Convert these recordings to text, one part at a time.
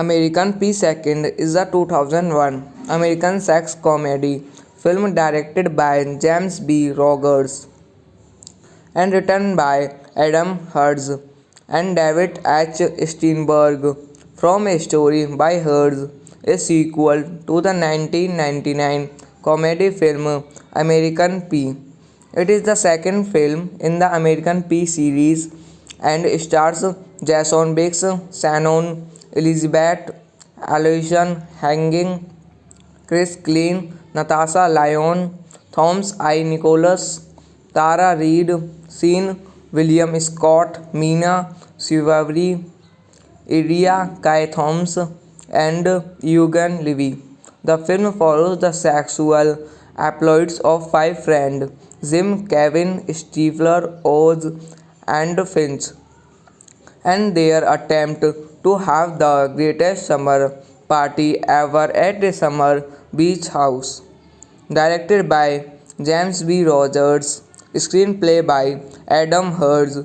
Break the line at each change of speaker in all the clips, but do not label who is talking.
American P. Second is a 2001 American sex comedy film directed by James B. Rogers and written by Adam Herz and David H. Steinberg from a story by Herz, a sequel to the 1999 comedy film American P. It is the second film in the American P series and stars Jason Biggs, Shannon Elizabeth, Aloysian Hanging, Chris Klein, Natasha Lyon, Thomas I. Nicholas, Tara Reid, Sean William Scott, Mina Suvari, Iria Kai Thomas, and Eugene Levy. The film follows the sexual exploits of five friends Jim, Kevin, Stifler, Oz, and Finch and their attempt to have the greatest summer party ever at a summer beach house. Directed by James B. Rogers, screenplay by Adam Herz,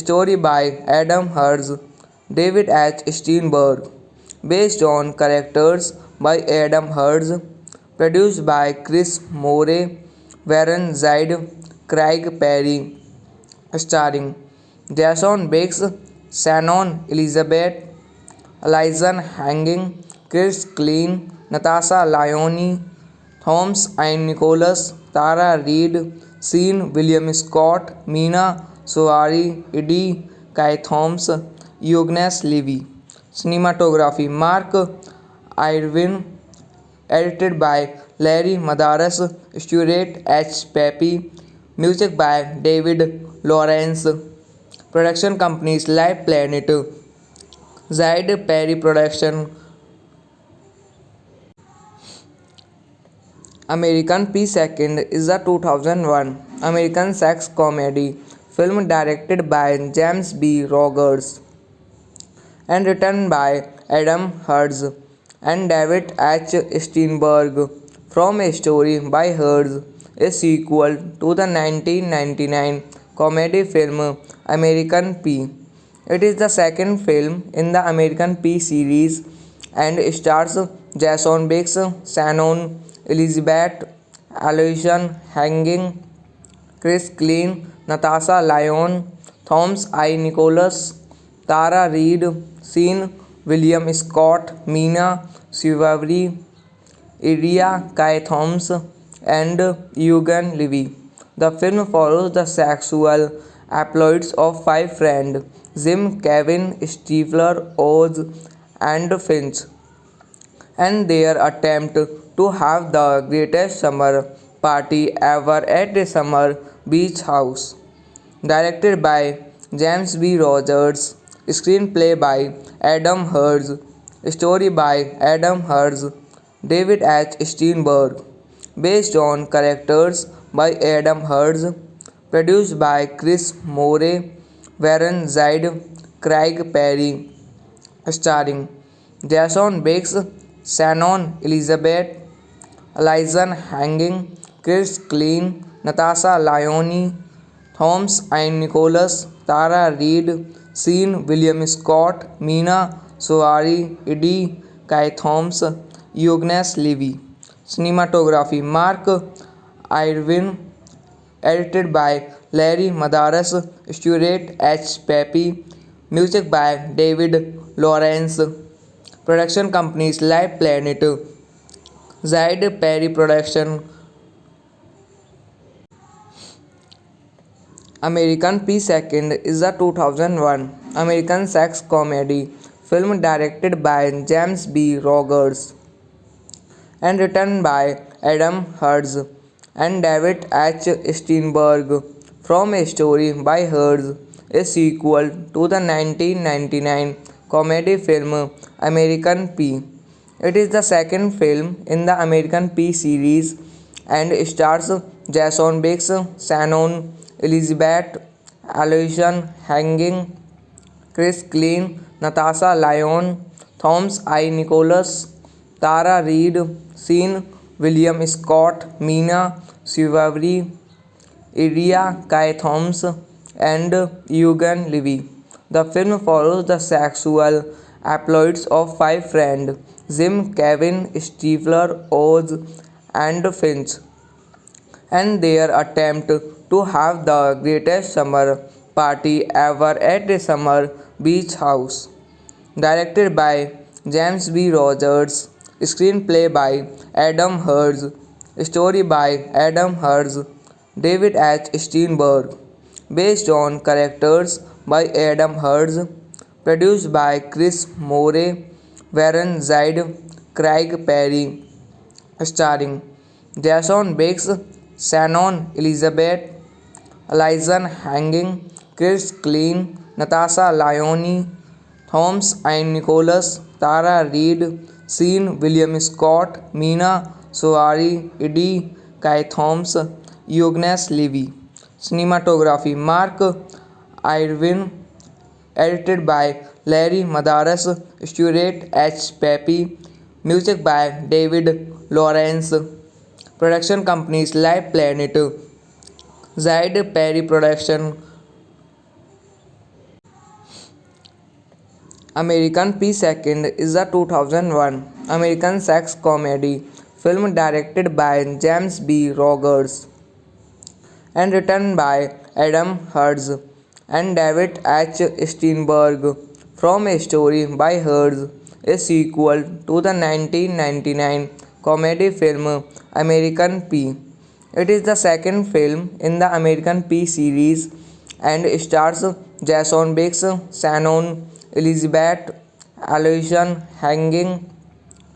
story by Adam Herz, David H. Steinberg, based on characters by Adam Herz, produced by Chris Moore, Warren Zide, Craig Perry, starring Jason Biggs, Shannon Elizabeth, Elyson Hanging, Chris Klein, Natasha Lyonne, Thomas I. Nicholas, Tara Reid, Sean William Scott, Mina Suvari, Eddie Kai Thomas, Eugene Levy. Cinematography Mark Irwin, edited by Larry Madaras, Stuart H. Pepe, music by David Lawrence, production companies Live Planet, Zide Perry Production. American P. Second is a 2001 American sex comedy film directed by James B. Rogers and written by Adam Herz and David H. Steinberg from a story by Herz, a sequel to the 1999 comedy film American P. It is the second film in the American P series and stars Jason Biggs, Shannon Elizabeth, Aloysian Hanging, Chris Klein, Natasha Lyon, Thomas I. Nicholas, Tara Reid, Sean William Scott, Mina Suvari, Iria Kai Thoms, and Eugen Levy. The film follows the sexual exploits of five friends Jim, Kevin, Stifler, Oz, and Finch, and their attempt to have the greatest summer party ever at the summer beach house. Directed by James B. Rogers, screenplay by Adam Herz, story by Adam Herz, David H. Steinberg, based on characters by Adam Herz, produced by Chris Moore, Warren Zide, Craig Perry, starring Jason Biggs, Shannon Elizabeth, Alison Hanging, Chris Klein, Natasha Lyonne, Thomas and Nicholas, Tara Reid, Sean William Scott, Mina Soari, Eddie Kai Thomas, Eugnes Levy. Cinematography Mark Irwin, edited by Larry Madaras, Stuart H. Pepe, music by David Lawrence, production companies Live Planet, Zide Perry Production, American P. Second is a 2001 American sex comedy film directed by James B. Rogers and written by Adam Herz and David H. Steinberg from a story by Herz, a sequel to the 1999 comedy film American P. It is the second film in the American P series and stars Jason Biggs, Shannon Elizabeth, Alison Hanging, Chris Klein, Natasha Lyonne, Thomas I. Nicholas, Tara Reid, Sean William Scott, Mina Suvari, Iria Kai Thomas, and Eugen Levy. The film follows the sexual exploits of five friends Jim, Kevin, Stifler, Oz, and Finch, and their attempt to have the greatest summer party ever at the summer beach house. Directed by James B. Rogers, screenplay by Adam Herz, story by Adam Herz, David H. Steinberg, based on characters by Adam Herz, produced by Chris Moore, Warren Zide, Craig Perry, starring Jason Biggs, Shannon Elizabeth, Alison Hanging, Chris Klein, Natasha Lyonne, Thomas and Nicholas, Tara Reid, Sean William Scott, Mina Soari, Eddie Kai Thomas, Eugnes Levy. Cinematography Mark Irwin, edited by Larry Madaras, Stuart H. Pepe, music by David Lawrence, production companies Live Planet, Zide Perry Production, American P. Second is a 2001 American sex comedy film directed by James B. Rogers and written by Adam Herz and David H. Steinberg from a story by Herz, a sequel to the 1999 comedy film American P. It is the second film in the American P series and stars Jason Biggs, Shannon Elizabeth, Alison Hanging,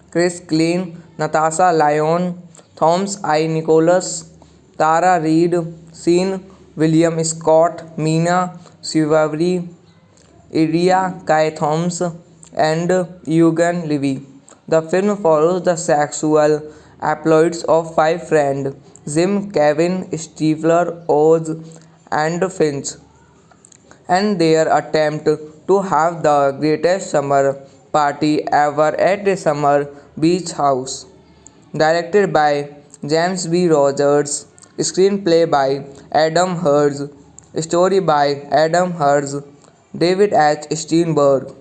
Chris Klein, Natasha Lyonne, Thomas I. Nicholas, Tara Reid, Sean William Scott, Mina Suvari, Iria Kai Thomas, and Eugen Levy. The film follows the sexual exploits of five friends Jim, Kevin, Stifler, Oz, and Finch, and their attempt to have the greatest summer party ever at the summer beach house. Directed by James B. Rogers, screenplay by Adam Herz, story by Adam Herz, David H. Steinberg,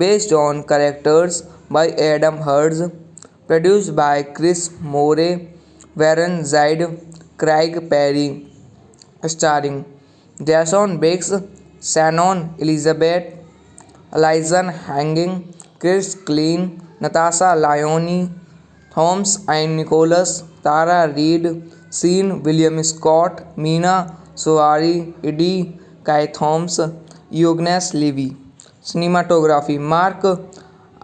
based on characters by Adam Herz, produced by Chris Moore, Warren Zide, Craig Perry, starring Jason Biggs, Shannon Elizabeth, Alison Hanging, Chris Klein, Natasha Lyonne, Thomas I. Nicholas, Tara Reid, Sean William Scott, Mina Sowari, Eddie Kai Thomas, Agnes Levy. Cinematography Mark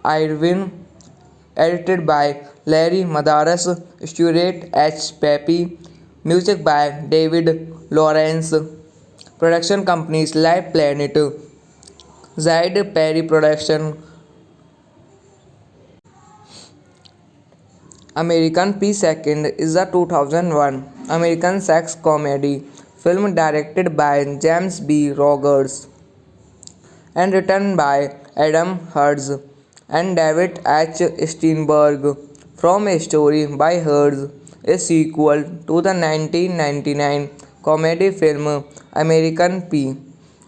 Irwin, edited by Larry Madaras, Stuart H. Pepe, music by David Lawrence. Production companies Live Planet, Zaid Perry Production, American P. Second is a 2001 American sex comedy film directed by James B. Rogers and written by Adam Herz and David H. Steinberg from a story by Herz, a sequel to the 1999 comedy film American P.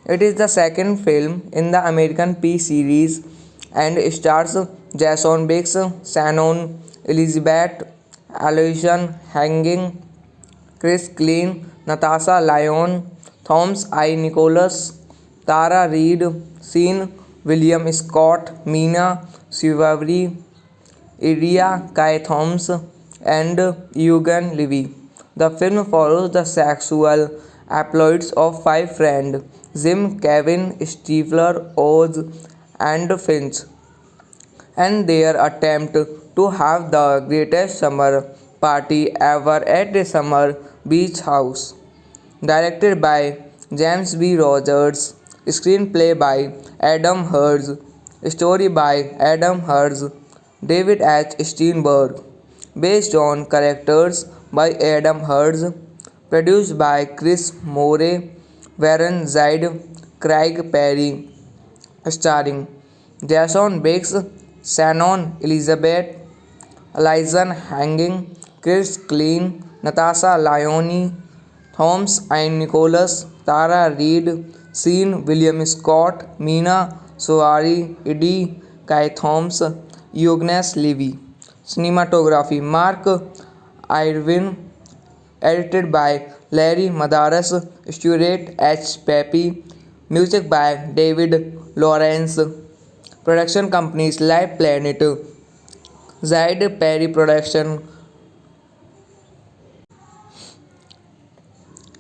It is the second film in the American P series and stars Jason Biggs, Shannon Elizabeth, Aloysian Hanging, Chris Klein, Natasha Lyon, Thomas I. Nicholas, Tara Reid, Sean William Scott, Mina Suvari, Iria Kai Thomas, and Eugene Levy. The film follows the sexual exploits of five friends Jim, Kevin, Stifler, Oz, and Finch, and their attempt to have the greatest summer party ever at a summer beach house. Directed by James B. Rogers, screenplay by Adam Herz, story by Adam Herz, David H. Steinberg, based on characters by Adam Herz, produced by Chris Moore, Warren Zaid, Craig Perry, starring Jason Biggs, Shannon Elizabeth, Elyson Hanging, Chris Klein, Natasha Lyonne, Thomas I. Nicholas, Tara Reid, Sean William Scott, Mina Sowari, Eddie Kai Thomas, Agnes Levy. Cinematography Mark Irwin, edited by Larry Madaras, Stuart H. Pepe, music by David Lawrence. Production companies Live Planet, Zaid Perry Production,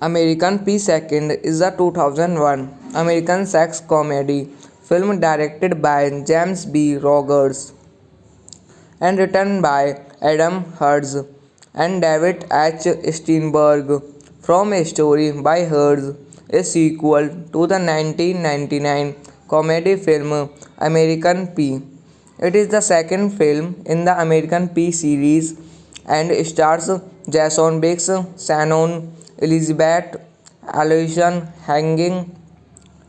American P. Second is a 2001 American sex comedy film directed by James B. Rogers and written by Adam Herz and David H. Steinberg from a story by Herz, a sequel to the 1999 comedy film American P. It is the second film in the American P series and stars Jason Biggs, Shannon Elizabeth, Aloysian Hanging,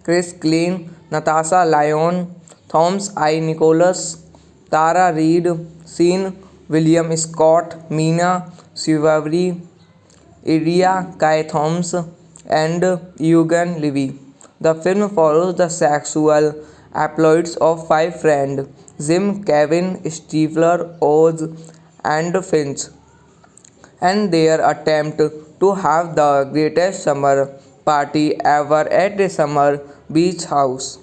Chris Klein, Natasha Lyon, Thomas I. Nicholas, Tara Reid, Sean William Scott, Mina Suvari, Iria Kai Thomas, and Eugene Levy. The film follows the sexual exploits of five friends Jim, Kevin, Stifler, Oz, and Finch, and their attempt to have the greatest summer party ever at a summer beach house.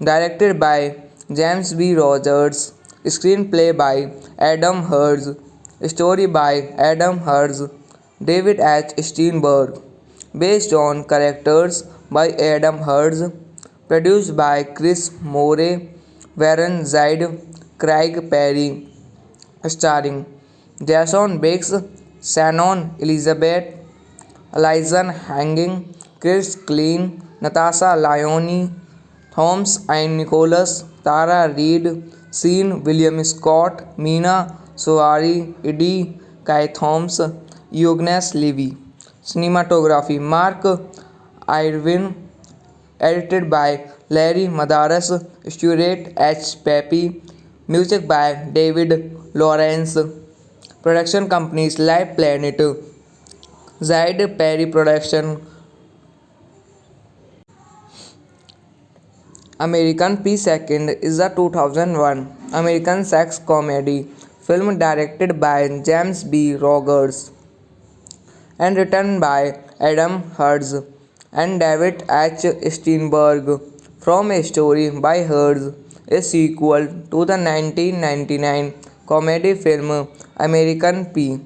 Directed by James B. Rogers, screenplay by Adam Herz, story by Adam Herz, David H. Steinberg, based on characters by Adam Herz, produced by Chris Moore, Warren Zaid, Craig Perry, starring Jason Biggs, Shannon Elizabeth, Elyson Hanging, Chris Klein, Natasha Lyonne, Thomas I. Nicholas, Tara Reid, Sean William Scott, Mina Sowari, Eddie Kai Thomas, Agnes Levy. Cinematography Mark Irwin, edited by Larry Madaras, Stuart H. Pepe, music by David Lawrence. Production companies Live Planet, Zaid Perry Production, American P. Second is a 2001 American sex comedy film directed by James B. Rogers and written by Adam Herz and David H. Steinberg from a story by Herz, a sequel to the 1999 comedy film American P.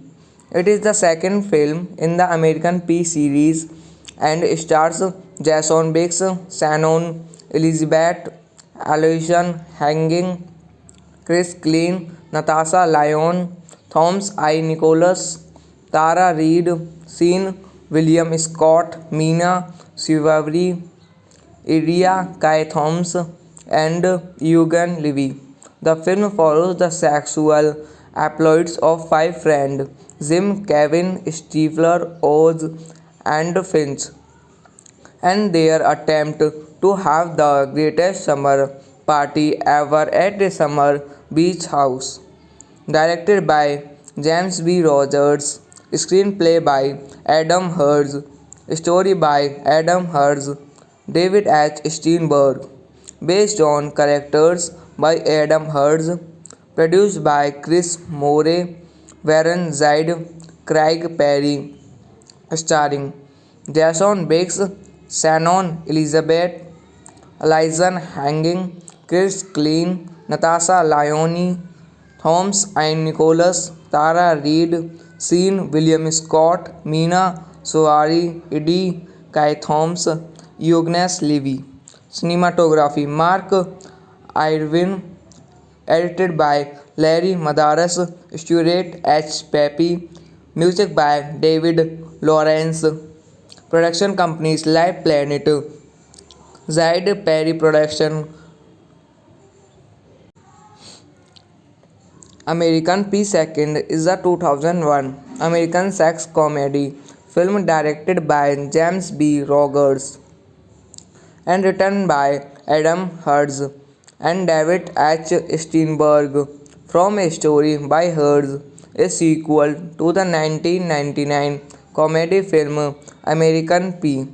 It is the second film in the American P series and stars Jason Biggs, Shannon Elizabeth, Aloysian Hanging, Chris Klein, Natasha Lyon, Thomas I. Nicholas, Tara Reid, Sean William Scott, Mina Suvari, Iria Kai Thomas, and Eugene Levy. The film follows the sexual exploits of five friends Jim, Kevin, Stifler, Oz, and Finch, and their attempt to have the greatest summer party ever at a summer beach house. Directed by James B. Rogers, screenplay by Adam Herz, story by Adam Herz, David H. Steinberg, based on characters by Adam Herz, produced by Chris Moore, Warren Zaid, Craig Perry, starring Jason Biggs, Shannon Elizabeth, Elyson Hanging, Chris Klein, Natasha Lyonne, Thomas and Nicholas, Tara Reid, Sean William Scott, Mina Suvari, Eddie Kai Thomas, Eugene Levy. Cinematography Mark Irwin, edited by Larry Madaras, Stuart H. Pepe, music by David Lawrence, production companies Live Planet, Zaid Perry Production, American P. Second is a 2001 American sex comedy film directed by James B. Rogers and written by Adam Herz and David H. Steinberg from a story by Herz, a sequel to the 1999 comedy film American P.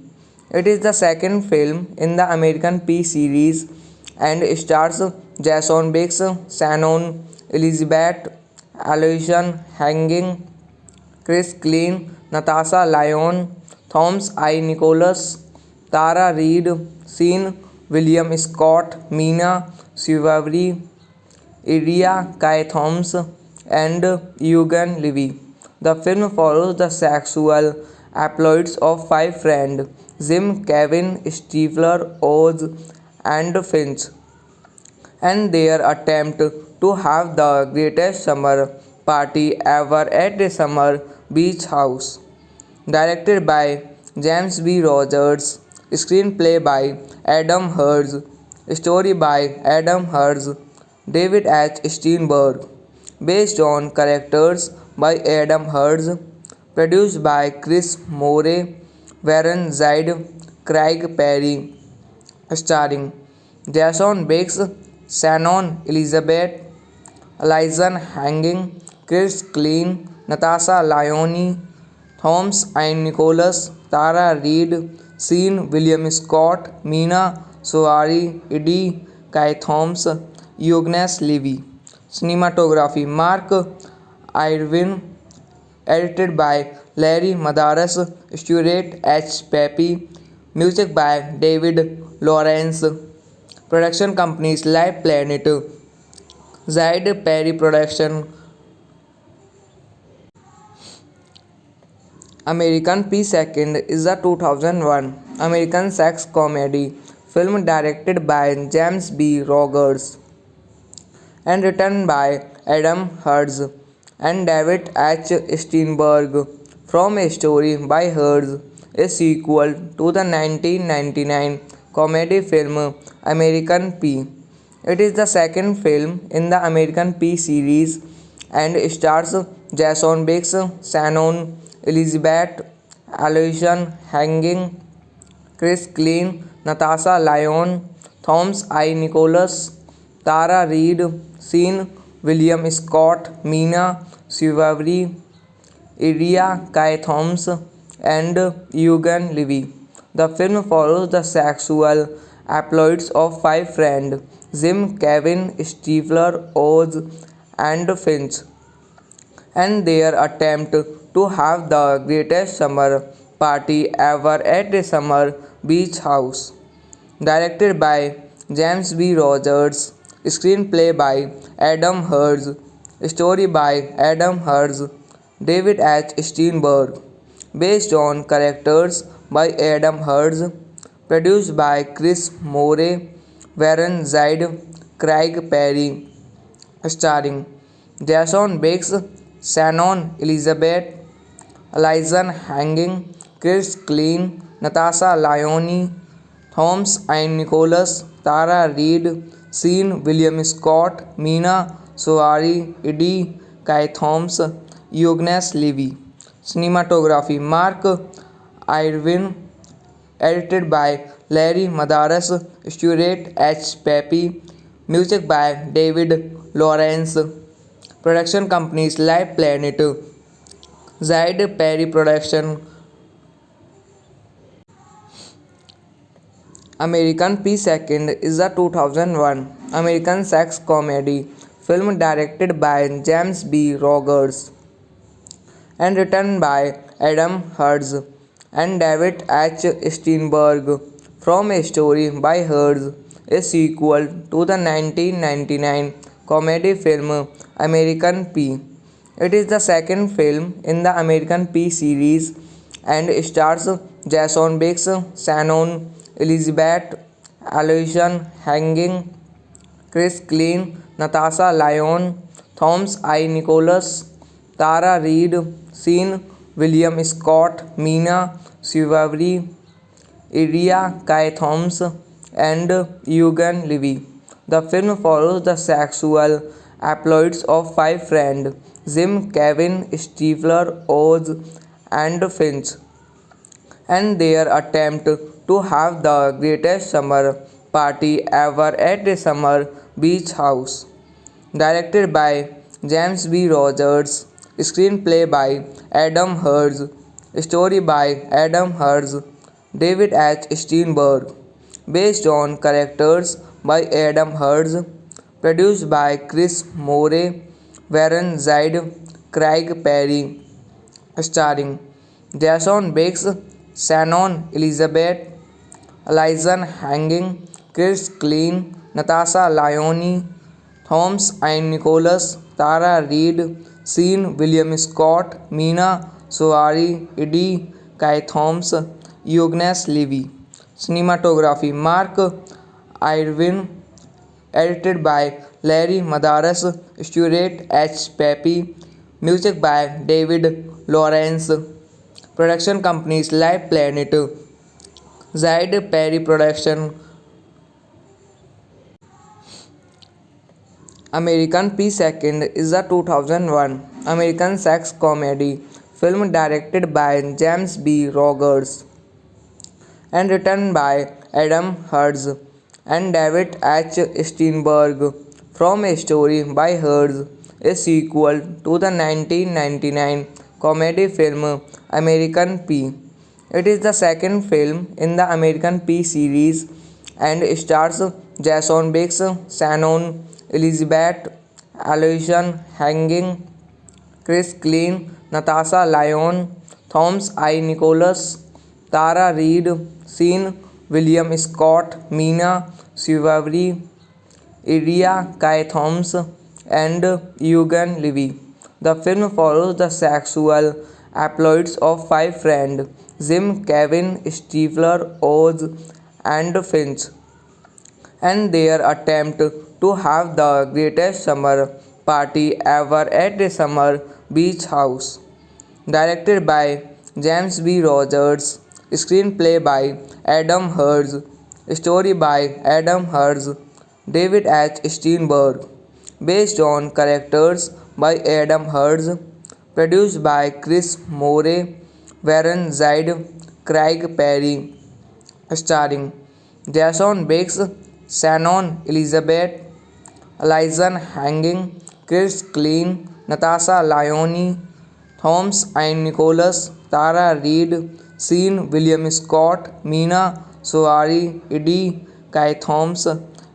It is the second film in the American P series and stars Jason Biggs, Shannon Elizabeth, Aloysian Hanging, Chris Klein, Natasha Lyon, Thomas I. Nicholas, Tara Reid, Sean William Scott, Mina Suvari, Iria Kai Thomas, and Eugene Levy. The film follows the sexual exploits of five friends Jim, Kevin, Stifler, Oz, and Finch, and their attempt to have the greatest summer party ever at a summer beach house. Directed by James B. Rogers, screenplay by Adam Herz, story by Adam Herz, David H. Steinberg, based on characters by Adam Herz, produced by Chris Moore, Warren Zaid, Craig Perry, starring Jason Biggs, Shannon Elizabeth, Elyson Hanging, Chris Klein, Natasha Lyonne, Thomas and Nicholas, Tara Reid, Sean William Scott, Mina Suvari, Eddie Kai Thomas, Eugene Levy. Cinematography Mark Irwin, edited by Larry Madaras, Stuart H. Pepe, music by David Lawrence, production companies Live Planet, Zaid Perry Production, American P. Second is a 2001 American sex comedy film directed by James B. Rogers and written by Adam Herz and David H. Steinberg from a story by Herz, a sequel to the 1999 comedy film American P. It is the second film in the American P series and stars Jason Biggs, Shannon Elizabeth, Aloysian Hanging, Chris Klein, Natasha Lyon, Thomas I. Nicholas, Tara Reid, Sean William Scott, Mina Suvari, Iria Kai Thomas, and Eugene Levy. The film follows the sexual exploits of five friends Jim, Kevin, Stifler, Oz, and Finch, and their attempt to have the greatest summer party ever at a summer beach house. Directed by James B. Rogers, screenplay by Adam Herz, Story by Adam Herz, David H. Steinberg. Based on characters by Adam Herz. Produced by Chris Moore, Warren Zide, Craig Perry. Starring Jason Biggs, Shannon Elizabeth, Elijah Hanging, Chris Klein, Natasha Lyonne, Thomas and Nicholas, Tara Reid, Sean William Scott, Mina Soari, Eddie Kai Thomas, Eugnes Levy. Cinematography Mark Irwin, edited by Larry Madaras, Stuart H. Pepe, music by David Lawrence. Production companies Live Planet, Zide Perry Production, American P. Second is a 2001 American sex comedy film directed by James B. Rogers and written by Adam Herz and David H. Steinberg from a story by Herz, a sequel to the 1999 comedy film American P. It is the second film in the American P series and stars Jason Biggs, Shannon Elizabeth, Aloysian Hanging, Chris Klein, Natasha Lyonne, Thomas I. Nicholas, Tara Reid, Sean William Scott, Mina Suvari, Iria Kai Thomas, and Eugen Levy. The film follows the sexual exploits of five friends Jim, Kevin, Stifler, Oz, and Finch, and their attempt to have the greatest summer party ever at a summer beach house. Directed by James B. Rogers, screenplay by Adam Herz, story by Adam Herz, David H. Steinberg, based on characters by Adam Herz, produced by Chris Moore, Warren Zide, Craig Perry, starring Jason Biggs, Shannon Elizabeth, Elijah Hanging, Chris Klein, Natasha Lyonne, Thomas and Nicholas, Tara Reid, Sean William Scott, Mina Soari, Eddie Kai Thomas, Eugnes Levy. Cinematography Mark Irwin, edited by Larry Madaras, Stuart H. Pepe, music by David Lawrence. Production companies Live Planet, Zide Perry Production, American P. Second is a 2001 American sex comedy film directed by James B. Rogers and written by Adam Herz and David H. Steinberg from a story by Herz, a sequel to the 1999 comedy film American P. It is the second film in the American P series and stars Jason Biggs, Shannon Elizabeth, Aloysian Hanging, Chris Klein, Natasha Lyonne, Thomas I. Nicholas, Tara Reid, Sean William Scott, Mina Suvari, Iria Kai Thomas, and Eugen Levy. The film follows the sexual exploits of five friends Jim, Kevin, Stifler, Oz, and Finch, and their attempt to have the greatest summer party ever at a summer beach house. Directed by James B. Rogers, screenplay by Adam Herz, story by Adam Herz, David H. Steinberg, based on characters by Adam Herz, produced by Chris Moore, Warren Zide, Craig Perry, starring Jason Biggs, Shannon Elizabeth, Elijah Hanging, Chris Klein, Natasha Lyonne, Thomas and Nicholas, Tara Reid, Sean William Scott, Mina Soari, Eddie Kai Thomas,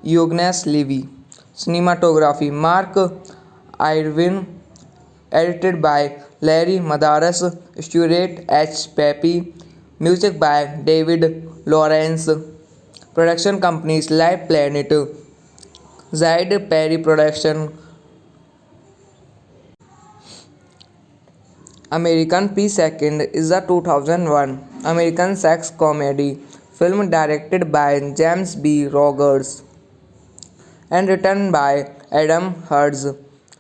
Eugnes Levy. Cinematography Mark Irwin, edited by Larry Madaras, Stuart H. Pepe, music by David Lawrence. Production companies Live Planet, Zide Perry Production, American P. Second is a 2001 American sex comedy film directed by James B. Rogers and written by Adam Herz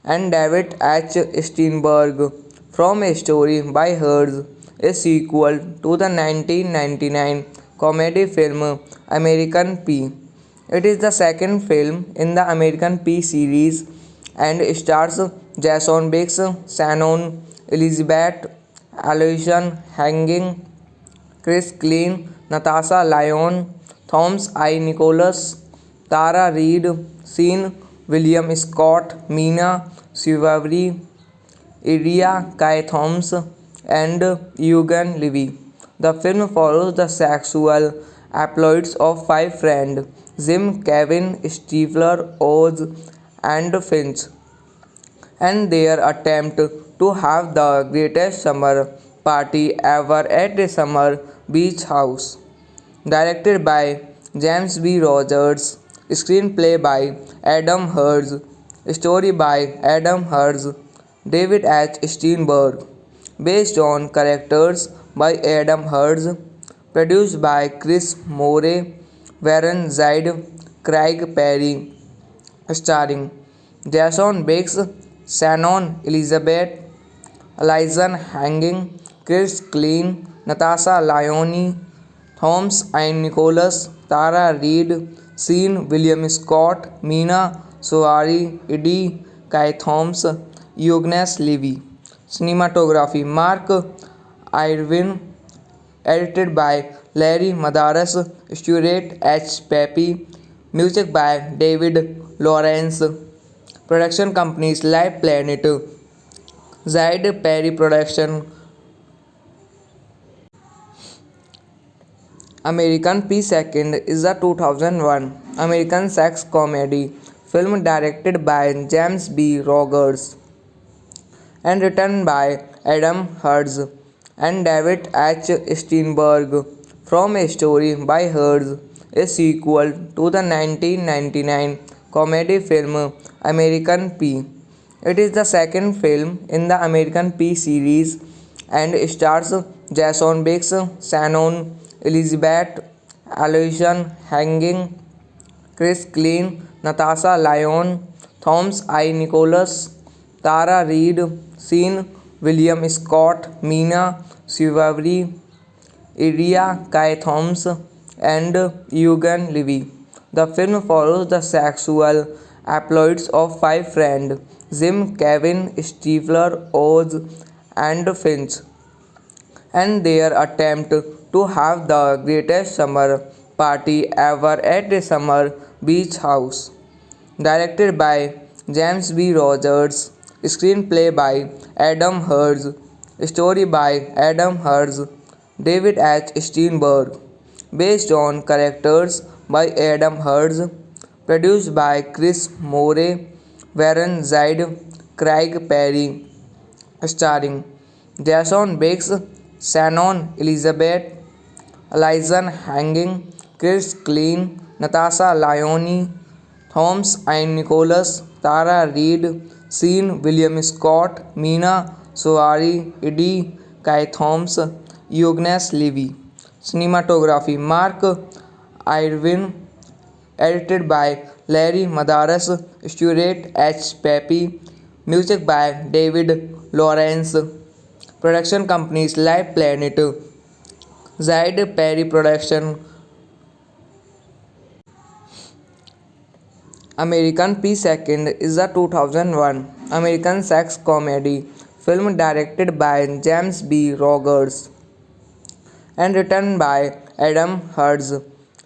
and David H. Steinberg from a story by Herz, a sequel to the 1999 comedy film American P. It is the second film in the American P series and stars Jason Biggs, Shannon Elizabeth, Aloysian Hanging, Chris Klein, Natasha Lyon, Thomas I. Nicholas, Tara Reid, Sean William Scott, Mina Suvari, Iria Kai Thomas, and Eugene Levy. The film follows the sexual exploits of five friends Jim, Kevin, Stifler, Oz, and Finch, and their attempt to have the greatest summer party ever at a summer beach house. Directed by James B. Rogers, screenplay by Adam Herz, story by Adam Herz, David H. Steinberg, based on characters by Adam Herz, produced by Chris Moore, Warren Zide, Craig Perry, starring Jason Biggs, Shannon Elizabeth, Elyson Hanging, Chris Klein, Natasha Lyonne, Thomas and Nicholas, Tara Reid, Sean William Scott, Mina Suvari, Eddie Kai Thomas, Eugene Levy. Cinematography Mark Irwin, edited by Larry Madaras, Stuart H. Pepe, music by David Lawrence, production companies Live Planet, Zide Perry Production, American P. Second is a 2001 American sex comedy film directed by James B. Rogers and written by Adam Herz and David H. Steinberg from a story by Herz, a sequel to the 1999 comedy film American P. It is the second film in the American P series and stars Jason Biggs, Shannon Elizabeth, Aloysian Hanging, Chris Klein, Natasha Lyon, Thomas I. Nicholas, Tara Reid, Sean William Scott, Mina Suvari, Iria Kai Thomas, and Eugene Levy. The film follows the sexual exploits of five friends Jim, Kevin, Stifler, Oz, and Finch, and their attempt to have the greatest summer party ever at a summer beach house. Directed by James B. Rogers, screenplay by Adam Herz, story by Adam Herz, David H. Steinberg, based on characters by Adam Herz, produced by Chris Moore, Warren Zide, Craig Perry, starring Jason Biggs, Shannon Elizabeth, Elyson Hanging, Chris Klein, Natasha Lyonne, Thomas and Nicholas, Tara Reid, Sean William Scott, Mina Suvari, Eddie Kai Thomas, Eugene Levy. Cinematography Mark Irwin, edited by Larry Madaras, Stuart H. Pepe, music by David Lawrence, production companies Live Planet, Zide Perry Production, American P. Second is a 2001 American sex comedy film directed by James B. Rogers and written by Adam Herz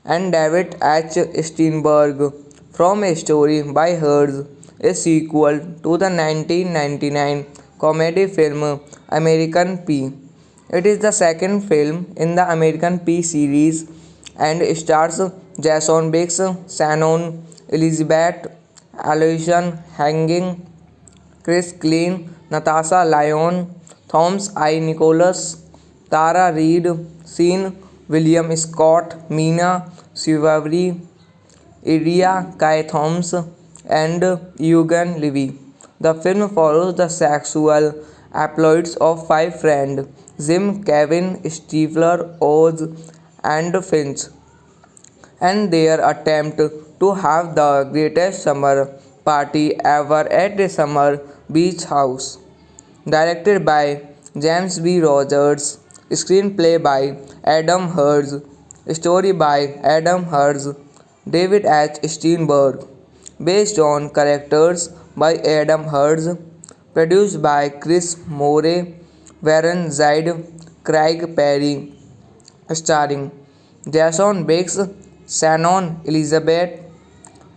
and David H. Steinberg from a story by Herz, a sequel to the 1999 comedy film American P. It is the second film in the American P series and stars Jason Biggs, Shannon Elizabeth, Aloysian Hanging, Chris Klein, Natasha Lyon, Thomas I. Nicholas, Tara Reid, Sean William Scott, Mina Suvari, Iria Kai Thomas, and Eugene Levy. The film follows the sexual exploits of five friends Jim, Kevin, Stifler, Oz, and Finch, and their attempt to have the greatest summer party ever at the summer beach house. Directed by James B. Rogers, screenplay by Adam Herz, story by Adam Herz, David H. Steinberg, based on characters by Adam Herz, produced by Chris Moore, Warren Zide, Craig Perry, starring Jason Biggs, Shannon Elizabeth,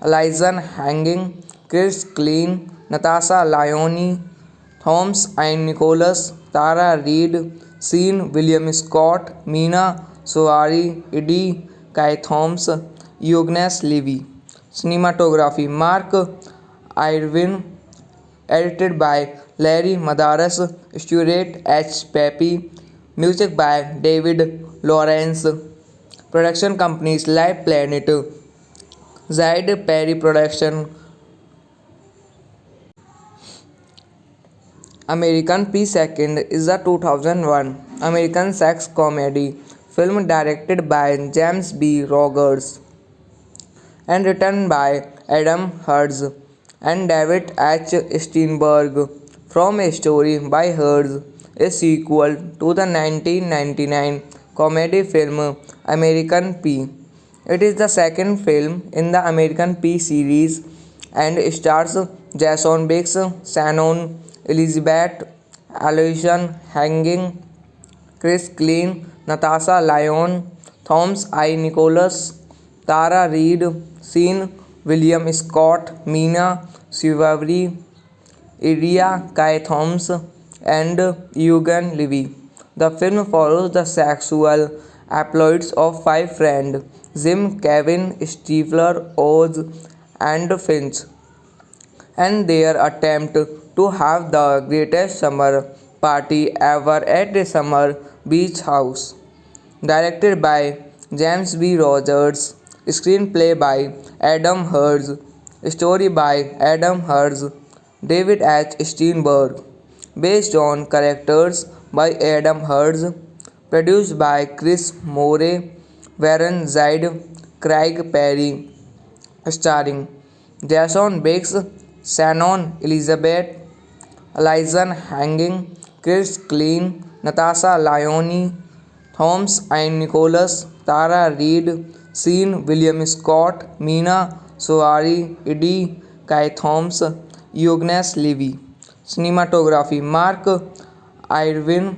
Alison Hanging, Chris Klein, Natasha Lyonne, Thomas and Nicholas, Tara Reid, Sean William Scott, Mina Soari, Eddie Kai Thomas, Eugnes Levy. Cinematography Mark Irwin, edited by Larry Madaras, Stuart H. Pepe, music by David Lawrence, production companies Live Planet, Zide Perry Production, American P. Second is a 2001 American sex comedy film directed by James B. Rogers and written by Adam Herz and David H. Steinberg from a story by Herz, a sequel to the 1999 comedy film American P. It is the second film in the American P series and stars Jason Biggs, Shannon Elizabeth, Alison Hanging, Chris Klein, Natasha Lyonne, Thomas I. Nicholas, Tara Reid, Sean William Scott, Mina Suvari, Iria Kai Thomas, and Eugene Levy. The film follows the sexual exploits of five friends Jim, Kevin, Stifler, Oz, and Finch, and their attempt to have the greatest summer party ever at the summer beach house. Directed by James B. Rogers, screenplay by Adam Herz, story by Adam Herz, David H. Steinberg, based on characters by Adam Herz, produced by Chris Moore, Warren Zide, Craig Perry, starring Jason Biggs, Shannon Elizabeth, Alison Hanging, Chris Klein, Natasha Lyonne, Thomas and Nicholas, Tara Reid, Sean William Scott, Mina Soari, Eddie Kai Thomas, Eugnes Levy. Cinematography Mark Irwin,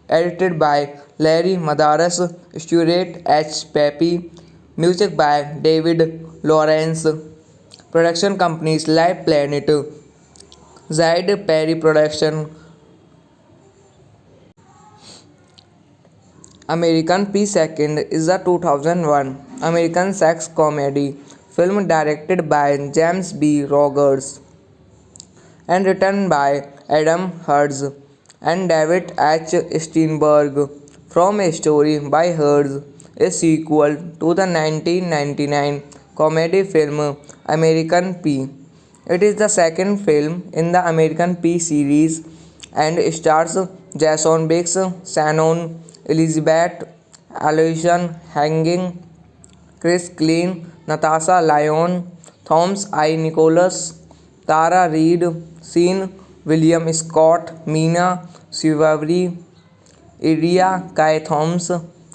edited by Larry Madaras, Stuart H. Pepe, music by David Lawrence, production companies Live Planet, Zide Perry Production, American P. Second is a 2001 American sex comedy film directed by James B. Rogers and written by Adam Herz and David H. Steinberg from a story by Herz, a sequel to the 1999 comedy film American P. It is the second film in the American P series and stars Jason Biggs, Shannon Elizabeth, Alison Hanging, Chris Klein, Natasha Lyonne, Thomas I. Nicholas, Tara Reid, Sean William Scott, Mina Suvari, Iria Kai Thomas,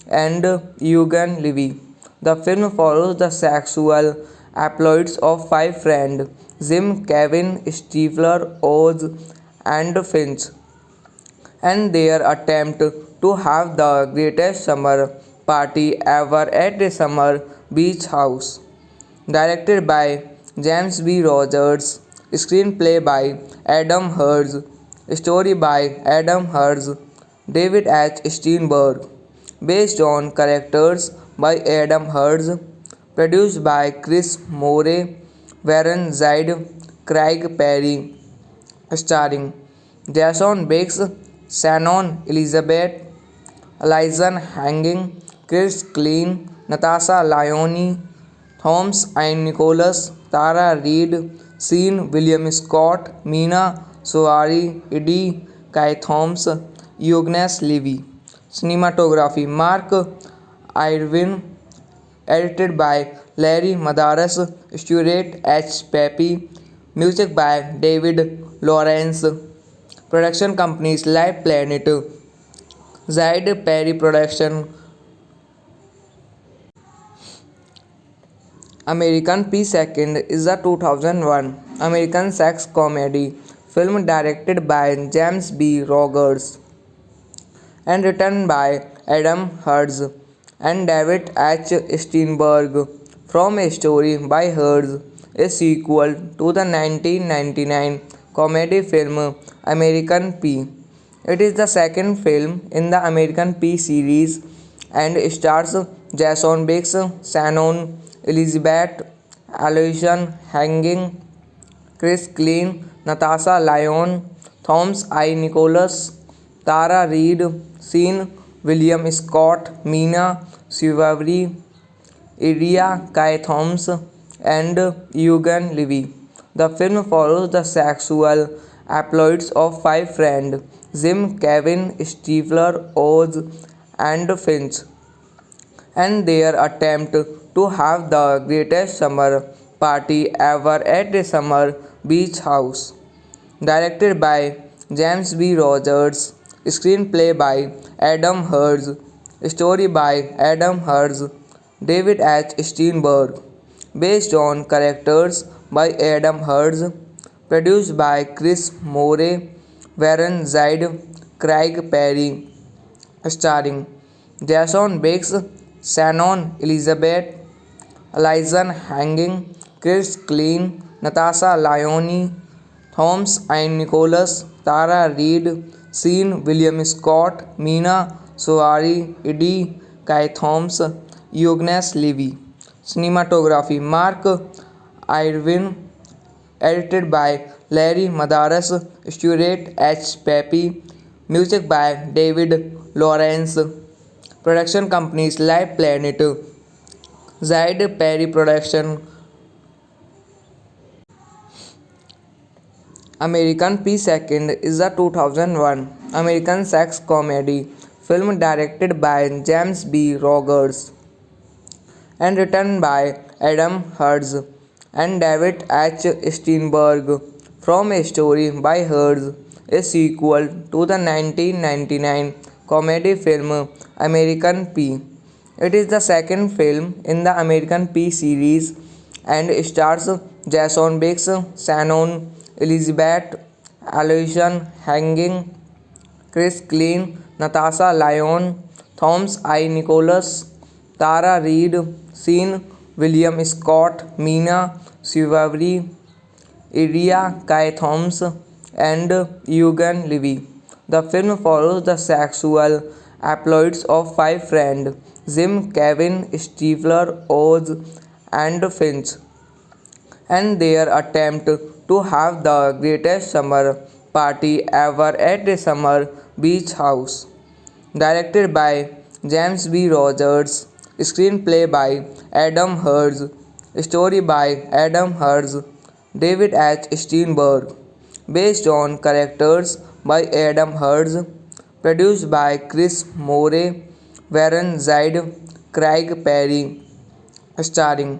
and Eugene Levy. The film follows the sexual exploits of five friends Jim, Kevin, Stifler, Oz, and Finch, and their attempt to have the greatest summer party ever at the summer beach house. Directed by James B. Rogers, screenplay by Adam Herz, story by Adam Herz, David H. Steinberg, based on characters by Adam Herz, produced by Chris Moore, Warren Zide, Craig Perry, starring Jason Biggs, Shannon Elizabeth, Alison Hanging, Chris Klein, Natasha Lyonne, Thomas and Nicholas, Tara Reid, Sean William Scott, Mina Soari, Eddie Kai Thomas, Eugene Levy. Cinematography Mark Irwin, edited by Larry Madaras, Stuart H. Pepe, music by David Lawrence. Production companies Live Planet, Zyd Perry Production, American P. Second is a 2001 American sex comedy film directed by James B. Rogers and written by Adam Herz and David H. Steinberg from a story by Herz, a sequel to the 1999 comedy film American P. It is the second film in the American P series and stars Jason Biggs, Shannon Elizabeth, Aloysian Hanging, Chris Klein, Natasha Lyon, Thomas I. Nicholas, Tara Reid, Sean William Scott, Mina Suvari, Iria Kai Thomas, and Eugene Levy. The film follows the sexual exploits of five friends Jim, Kevin, Stifler, Oz, and Finch, and their attempt to have the greatest summer party ever at a summer beach house. Directed by James B. Rogers, screenplay by Adam Herz, story by Adam Herz, David H. Steinberg, based on characters by Adam Herz, produced by Chris Moore, Warren Zyd, Craig Perry, starring Jason Biggs, Shannon Elizabeth, Elyson Hanging, Chris Klein, Natasha Lyonne, Thomas and Nicholas, Tara Reid, Sean William Scott, Mina Suvari, Eddie Kai Thomas, Eugene Levy. Cinematography Mark Irwin, edited by Larry Madaras, Stuart H. Pepe, music by David Lawrence. Production companies Live Planet, Zyd Perry Production, American P. Second is a 2001 American sex comedy film directed by James B. Rogers and written by Adam Herz and David H. Steinberg from a story by Herz, a sequel to the 1999 comedy film American P. It is the second film in the American P series and stars Jason Biggs, Shannon Elizabeth, Aloysian Hanging, Chris Klein, Natasha Lyon, Thomas I. Nicholas, Tara Reid, Sean William Scott, Mina Suvari, Iria Kai Thomas, and Eugene Levy. The film follows the sexual exploits of five friends Jim, Kevin, Stifler, Oz, and Finch, and their attempt to have the greatest summer party ever at a summer beach house. Directed by James B. Rogers, screenplay by Adam Herz, story by Adam Herz, David H. Steinberg, based on characters by Adam Herz, produced by Chris Moore, Warren Zyd, Craig Perry, starring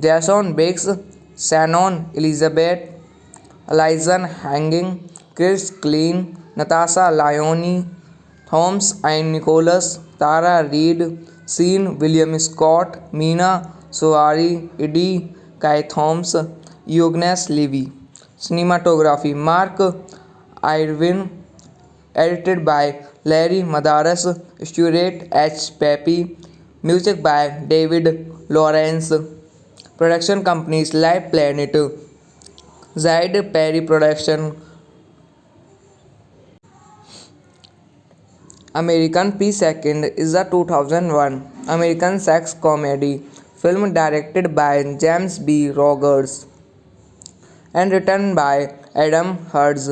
Jason Biggs, Shannon Elizabeth, Elyson Hanging, Chris Klein, Natasha Lyonne, Thomas and Nicholas, Tara Reid, Sean William Scott, Mina Suvari, Eddie Kai Thomas, Eugene Levy. Cinematography Mark Irwin, edited by Larry Madaras, Stuart H. Pepe, music by David Lawrence. Production companies Live Planet, Zyd Perry Production, American P. Second is a 2001 American sex comedy film directed by James B. Rogers and written by Adam Herz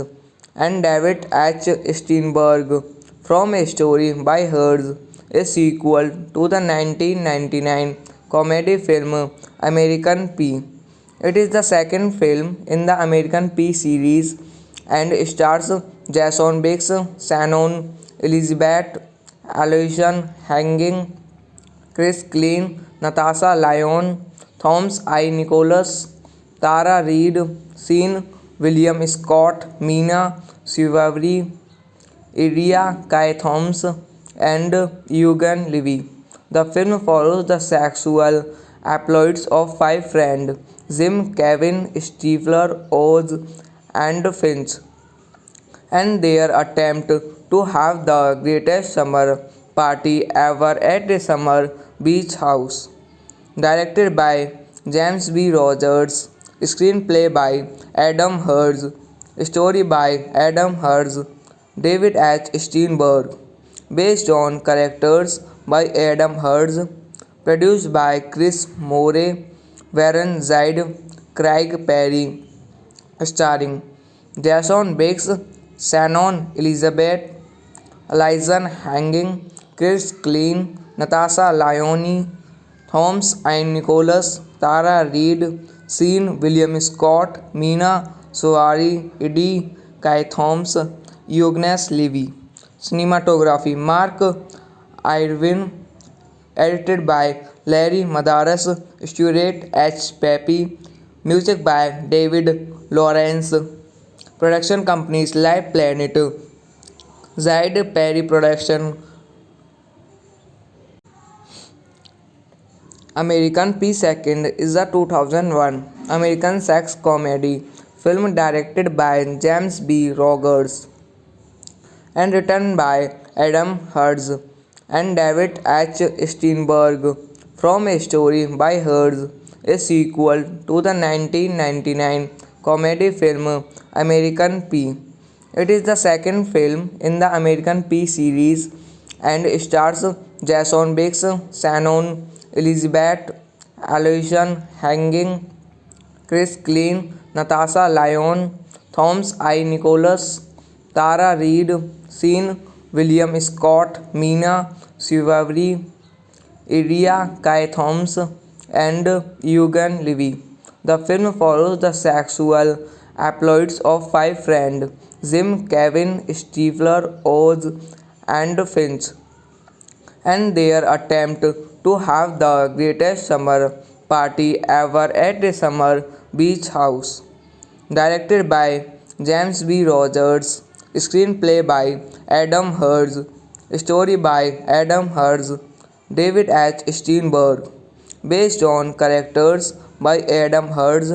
and David H. Steinberg from a story by Herz, a sequel to the 1999 comedy film American P. It is the second film in the American P series and stars Jason Biggs, Shannon Elizabeth, Alison Hanging, Chris Klein, Natasha Lyon, Thomas I. Nicholas, Tara Reid, Sean William Scott, Mina Suvari, Iria Kai Thomas, and Eugene Levy. The film follows the sexual exploits of five friends Jim, Kevin, Stifler, Oz, and Finch, and their attempt to have the greatest summer party ever at a summer beach house. Directed by James B. Rogers, screenplay by Adam Herz, story by Adam Herz, David H. Steinberg, based on characters by Adam Herz, produced by Chris Moore, Warren Zide, Craig Perry, starring Jason Biggs, Shannon Elizabeth, Alison Hanging, Chris Klein, Natasha Lyonne, Thomas and Nicholas, Tara Reid, Sean William Scott, Mina Suvari, Eddie Kai Thomas, Eugene Levy. Cinematography Mark Irwin, edited by Larry Madaras, Stuart H. Pepe, music by David Lawrence, production companies Live Planet, Zide Perry Production, American P. Second is a 2001 American sex comedy film directed by James B. Rogers and written by Adam Herz and David H. Steinberg from a story by Herz, a sequel to the 1999 comedy film American P. It is the second film in the American P series and stars Jason Biggs, Shannon Elizabeth, Alison Hanging, Chris Klein, Natasha Lyon, Thomas I. Nicholas, Tara Reid, Sean William Scott, Mina Suvari, Iria Kai Thomas, and Eugene Levy. The film follows the sexual exploits of five friends Jim, Kevin, Stifler, Oz, and Finch, and their attempt to have the greatest summer party ever at a summer beach house. Directed by James B. Rogers, screenplay by Adam Herz, story by Adam Herz, David H. Steinberg, based on characters by Adam Herz,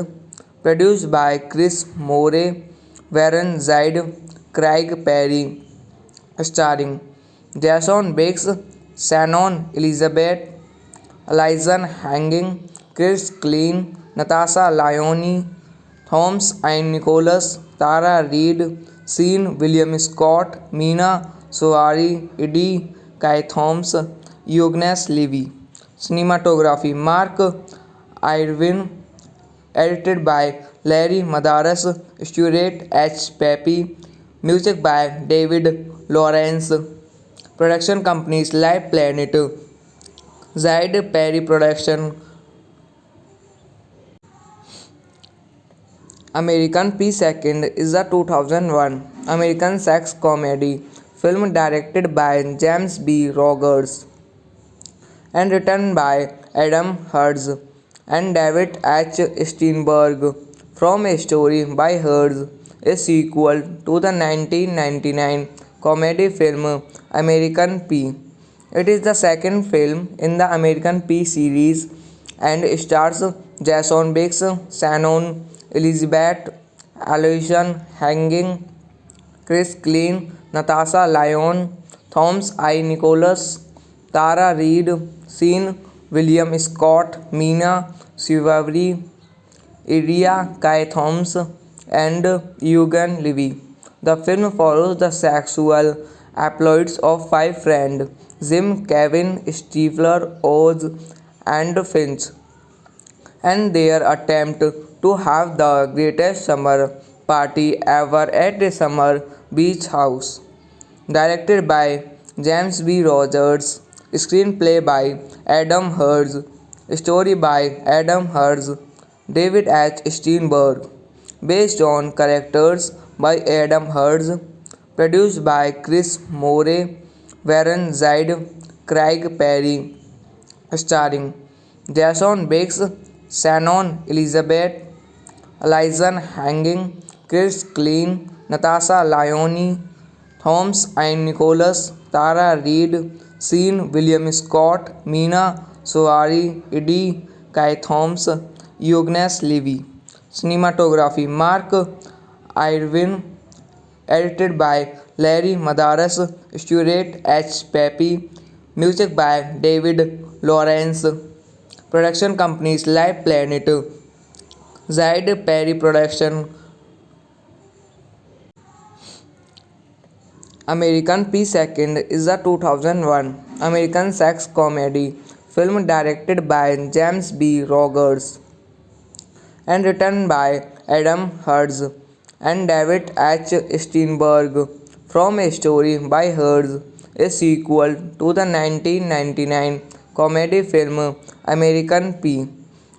produced by Chris Moore, Warren Zide, Craig Perry, starring Jason Biggs, Shannon Elizabeth, Alison Hanging, Chris Klein, Natasha Lyonne, Thomas and Nicholas, Tara Reid, Sean William Scott, Mina Suvari, Eddie Kai Thomas, Eugene Levy. Cinematography Mark Irwin, edited by Larry Madaras, Stuart H. Pepe, music by David Lawrence, production companies Live Planet, Zide Perry Production, American P. Second is a 2001 American sex comedy film directed by James B. Rogers and written by Adam Herz and David H. Steinberg from a story by Herz, a sequel to the 1999 comedy film American P. It is the second film in the American P series and stars Jason Biggs, Shannon Elizabeth, Alison Hanging, Chris Klein, Natasha Lyon, Thomas I. Nicholas, Tara Reid, Sean William Scott, Mina Suvari, Iria Kai Thomas, and Eugene Levy. The film follows the sexual exploits of five friends Jim, Kevin, Stifler, Oz, and Finch, and their attempt to have the greatest summer party ever at a summer beach house. Directed by James B. Rogers, screenplay by Adam Herz, story by Adam Herz, David H. Steinberg, based on characters by Adam Hurst, produced by Chris Moore, Warren Zide, Craig Perry, starring Jason Biggs, Shannon Elizabeth, Elijah Hanging, Chris Klein, Natasha Lyonne, Thomas and Nicholas, Tara Reid, Sean William Scott, Mina Soari, Eddie Kai Thomas, Eugnes Levy. Cinematography Mark Irwin, edited by Larry Madaras, Stuart H. Pepe, music by David Lawrence. Production companies Live Planet, Zide Perry Production, American P. Second is a 2001 American sex comedy film directed by James B. Rogers and written by Adam Hurst and David H. Steinberg from a story by Hurst, a sequel to the 1999 comedy film American P.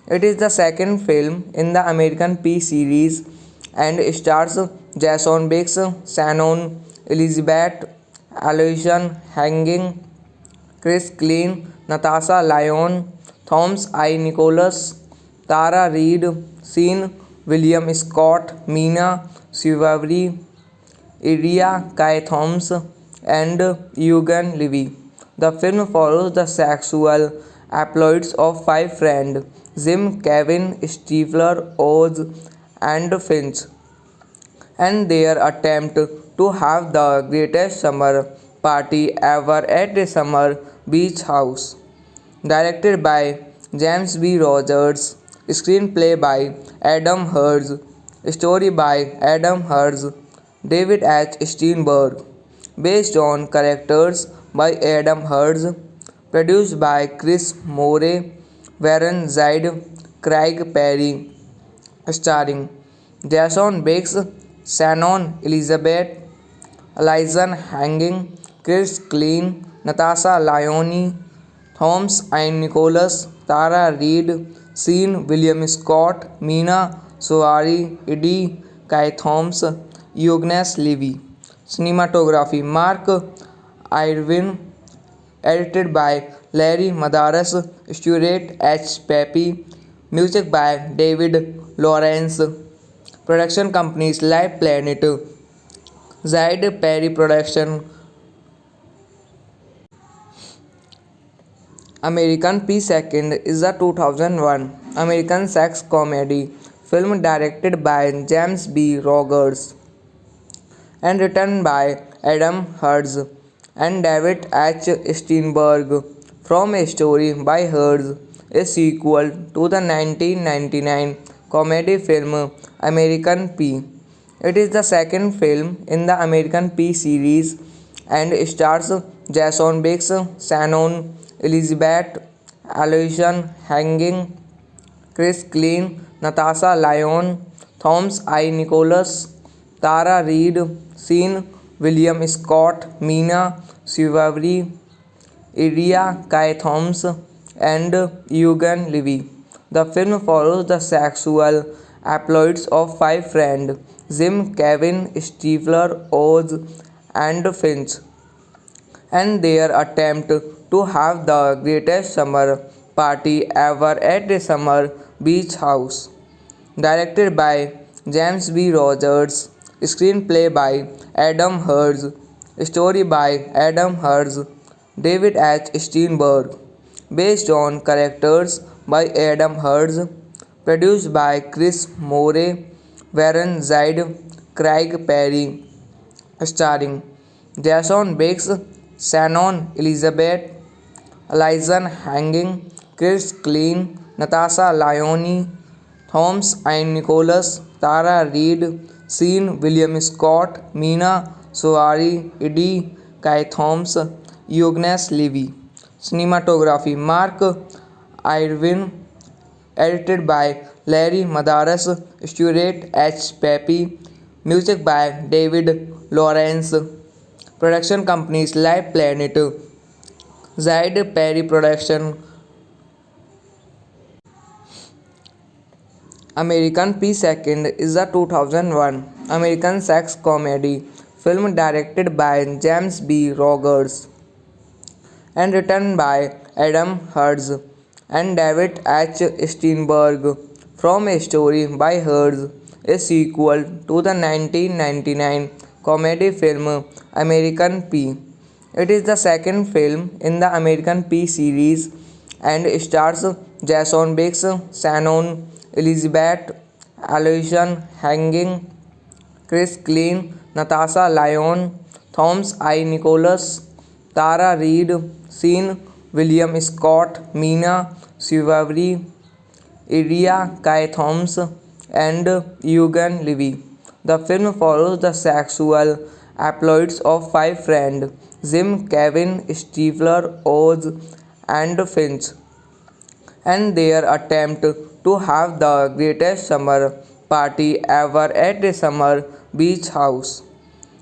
It is the second film in the American P series and stars Jason Biggs, Shannon Elizabeth, Aloysius Hanging, Chris Klein, Natasha Lyonne, Thomas I. Nicholas, Tara Reid, Sean William Scott, Mina Suvari, Iria Kai Thomas, and Eugene Levy. The film follows the sexual exploits of five friends Jim, Kevin, Stifler, Oz, and Finch, and their attempt to have the greatest summer party ever at a summer beach house. Directed by James B. Rogers, screenplay by Adam Hurst, story by Adam Hurst, David H. Steinberg, based on characters by Adam Hurst, produced by Chris Moore, Warren Zide, Craig Perry, starring Jason Biggs, Shannon Elizabeth, Elijah Hanging, Chris Klein, Natasha Lyonne, Thomas and Nicholas, Tara Reid, Sean William Scott, Mina Soari, Eddie Kai Thomas, Eugnes Levy. Cinematography Mark Irwin, edited by Larry Madaras, Stuart H. Pepe, music by David Lawrence. Production companies Live Planet, Zide Perry Production, American P. Second is a 2001 American sex comedy film directed by James B. Rogers and written by Adam Hurst and David H. Steinberg from a story by Hurst, a sequel to the 1999 comedy film American P. It is the second film in the American P series and stars Jason Biggs, Shannon Elizabeth, Aloysius Hanging, Chris Klein, Natasha Lyonne, Thomas I. Nicholas, Tara Reid, Sean William Scott, Mina Suvari, Iria Kai Thomas, and Eugene Levy. The film follows the sexual exploits of five friends Jim, Kevin, Stifler, Oz, and Finch, and their attempt to have the greatest summer party ever at a summer beach house. Directed by James B. Rogers, screenplay by Adam Hurst, story by Adam Hurst, David H. Steinberg, based on characters by Adam Hurst, produced by Chris Moore, Warren Zide, Craig Perry, starring Jason Biggs, Shannon Elizabeth, Elijah Hanging, Chris Klein, Natasha Lyonne, Thomas and Nicholas, Tara Reid, Sean William Scott, Mina Soari, Eddie Kai Thomas, Eugnes Levy. Cinematography Mark Irwin, edited by Larry Madaras, Stuart H. Pepe, music by David Lawrence. Production companies Live Planet, Zide Perry Production, American P. Second is a 2001 American sex comedy film directed by James B. Rogers and written by Adam Herz and David H. Steinberg from a story by Herz, a sequel to the 1999 comedy film American P. It is the second film in the American P series and stars Jason Biggs, Shannon Elizabeth, Aloysian Hanging, Chris Klein, Natasha Lyon, Thomas I. Nicholas, Tara Reid, Sean William Scott, Mina Suvari, Iria Kai Thomas, and Eugene Levy. The film follows the sexual exploits of five friends Jim, Kevin, Stifler, Oz, and Finch, and their attempt to have the greatest summer party ever at a summer beach house.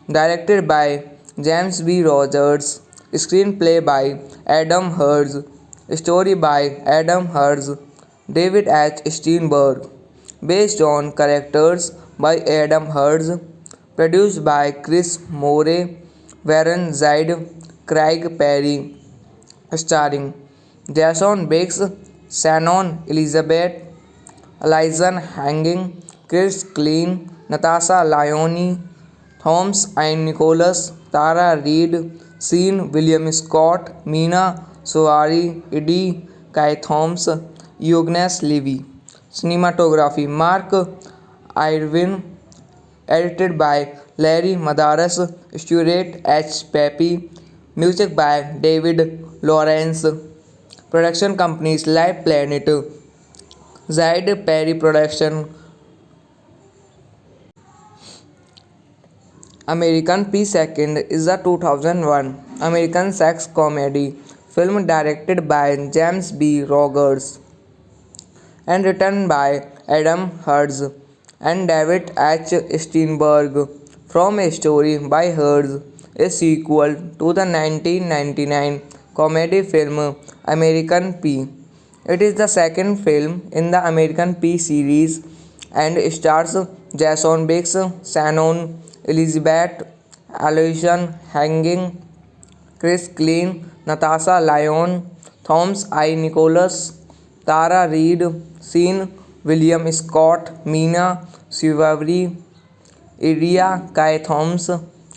Directed by James B. Rogers, screenplay by Adam Herz, story by Adam Herz, David H. Steinberg, based on characters by Adam Herz, produced by Chris Moore, Warren Zide, Craig Perry, starring Jason Biggs, Shannon Elizabeth, Elyson Hanging, Chris Klein, Natasha Lyonne, Thomas and Nicholas, Tara Reid, Sean William Scott, Mina Suvari, Eddie Kai Thomas, Eugene Levy. Cinematography Mark Irwin, edited by Larry Madaras, Stuart H. Pepe, music by David Lawrence, production companies Live Planet, Zide Perry Production, American P. Second is a 2001 American sex comedy film directed by James B. Rogers and written by Adam Herz and David H. Steinberg from a story by Herz, a sequel to the 1999 comedy film American P. It is the second film in the American P series and stars Jason Biggs, Shannon Elizabeth, Aloysian Hanging, Chris Klein, Natasha Lyon, Thomas I. Nicholas, Tara Reid, Sean William Scott, Mina Suvari, Iria Kai Thomas,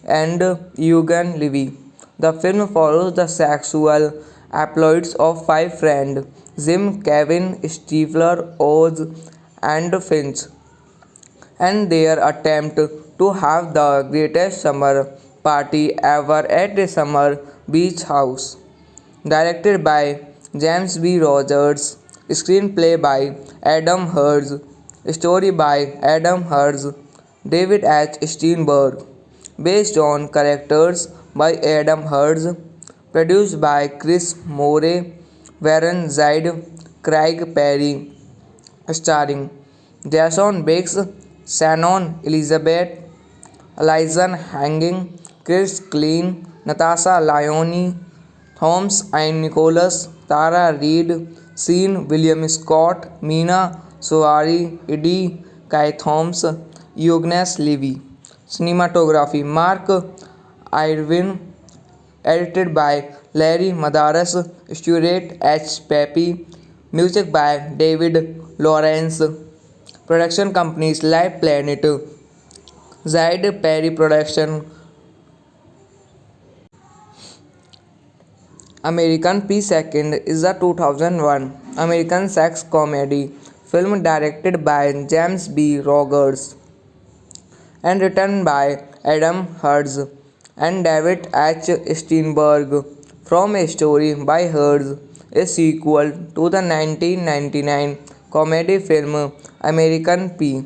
and Eugene Levy. The film follows the sexual exploits of five friends Jim, Kevin, Stifler, Oz, and Finch, and their attempt to have the greatest summer party ever at a summer beach house. Directed by James B. Rogers, screenplay by Adam Herz, story by Adam Herz, David H. Steinberg, based on characters by Adam Herz, produced by Chris Moore, Warren Zide, Craig Perry, starring Jason Biggs, Shannon Elizabeth, Elyson Hanging, Chris Klein, Natasha Lyonne, Thomas and Nicholas, Tara Reid, Sean William Scott, Mina Suvari, Eddie Kai Thomas, Eugene Levy. Cinematography Mark Irwin, edited by Larry Madaras, Stuart H. Pepe, music by David Lawrence, production companies Live Planet, Zide Perry Production, American P. Second is a 2001 American sex comedy film directed by James B. Rogers and written by Adam Herz and David H. Steinberg from a story by Herz, a sequel to the 1999 comedy film American P.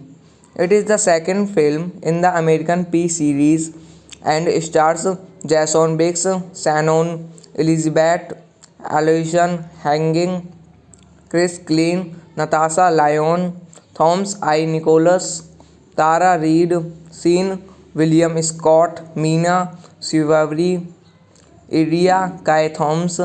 It is the second film in the American P series and stars Jason Biggs, Shannon Elizabeth, Aloysian Hanging, Chris Klein, Natasha Lyon, Thomas I. Nicholas, Tara Reid, Sean William Scott, Mina Suvari, Iria Kai Thomas,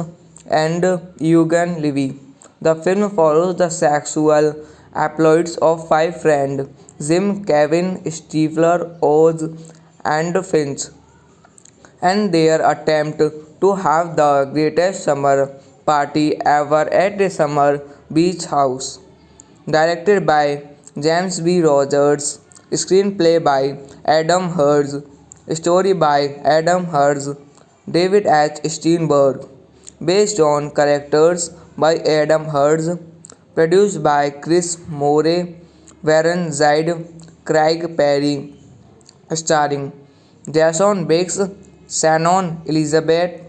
and Eugene Levy. The film follows the sexual exploits of five friends Jim, Kevin, Stifler, Oz, and Finch, and their attempt to have the greatest summer party ever at the summer beach house. Directed by James B. Rogers, screenplay by Adam Herz, story by Adam Herz, David H. Steinberg, based on characters by Adam Herz, produced by Chris Moore, Warren Zide, Craig Perry, starring Jason Biggs, Shannon Elizabeth,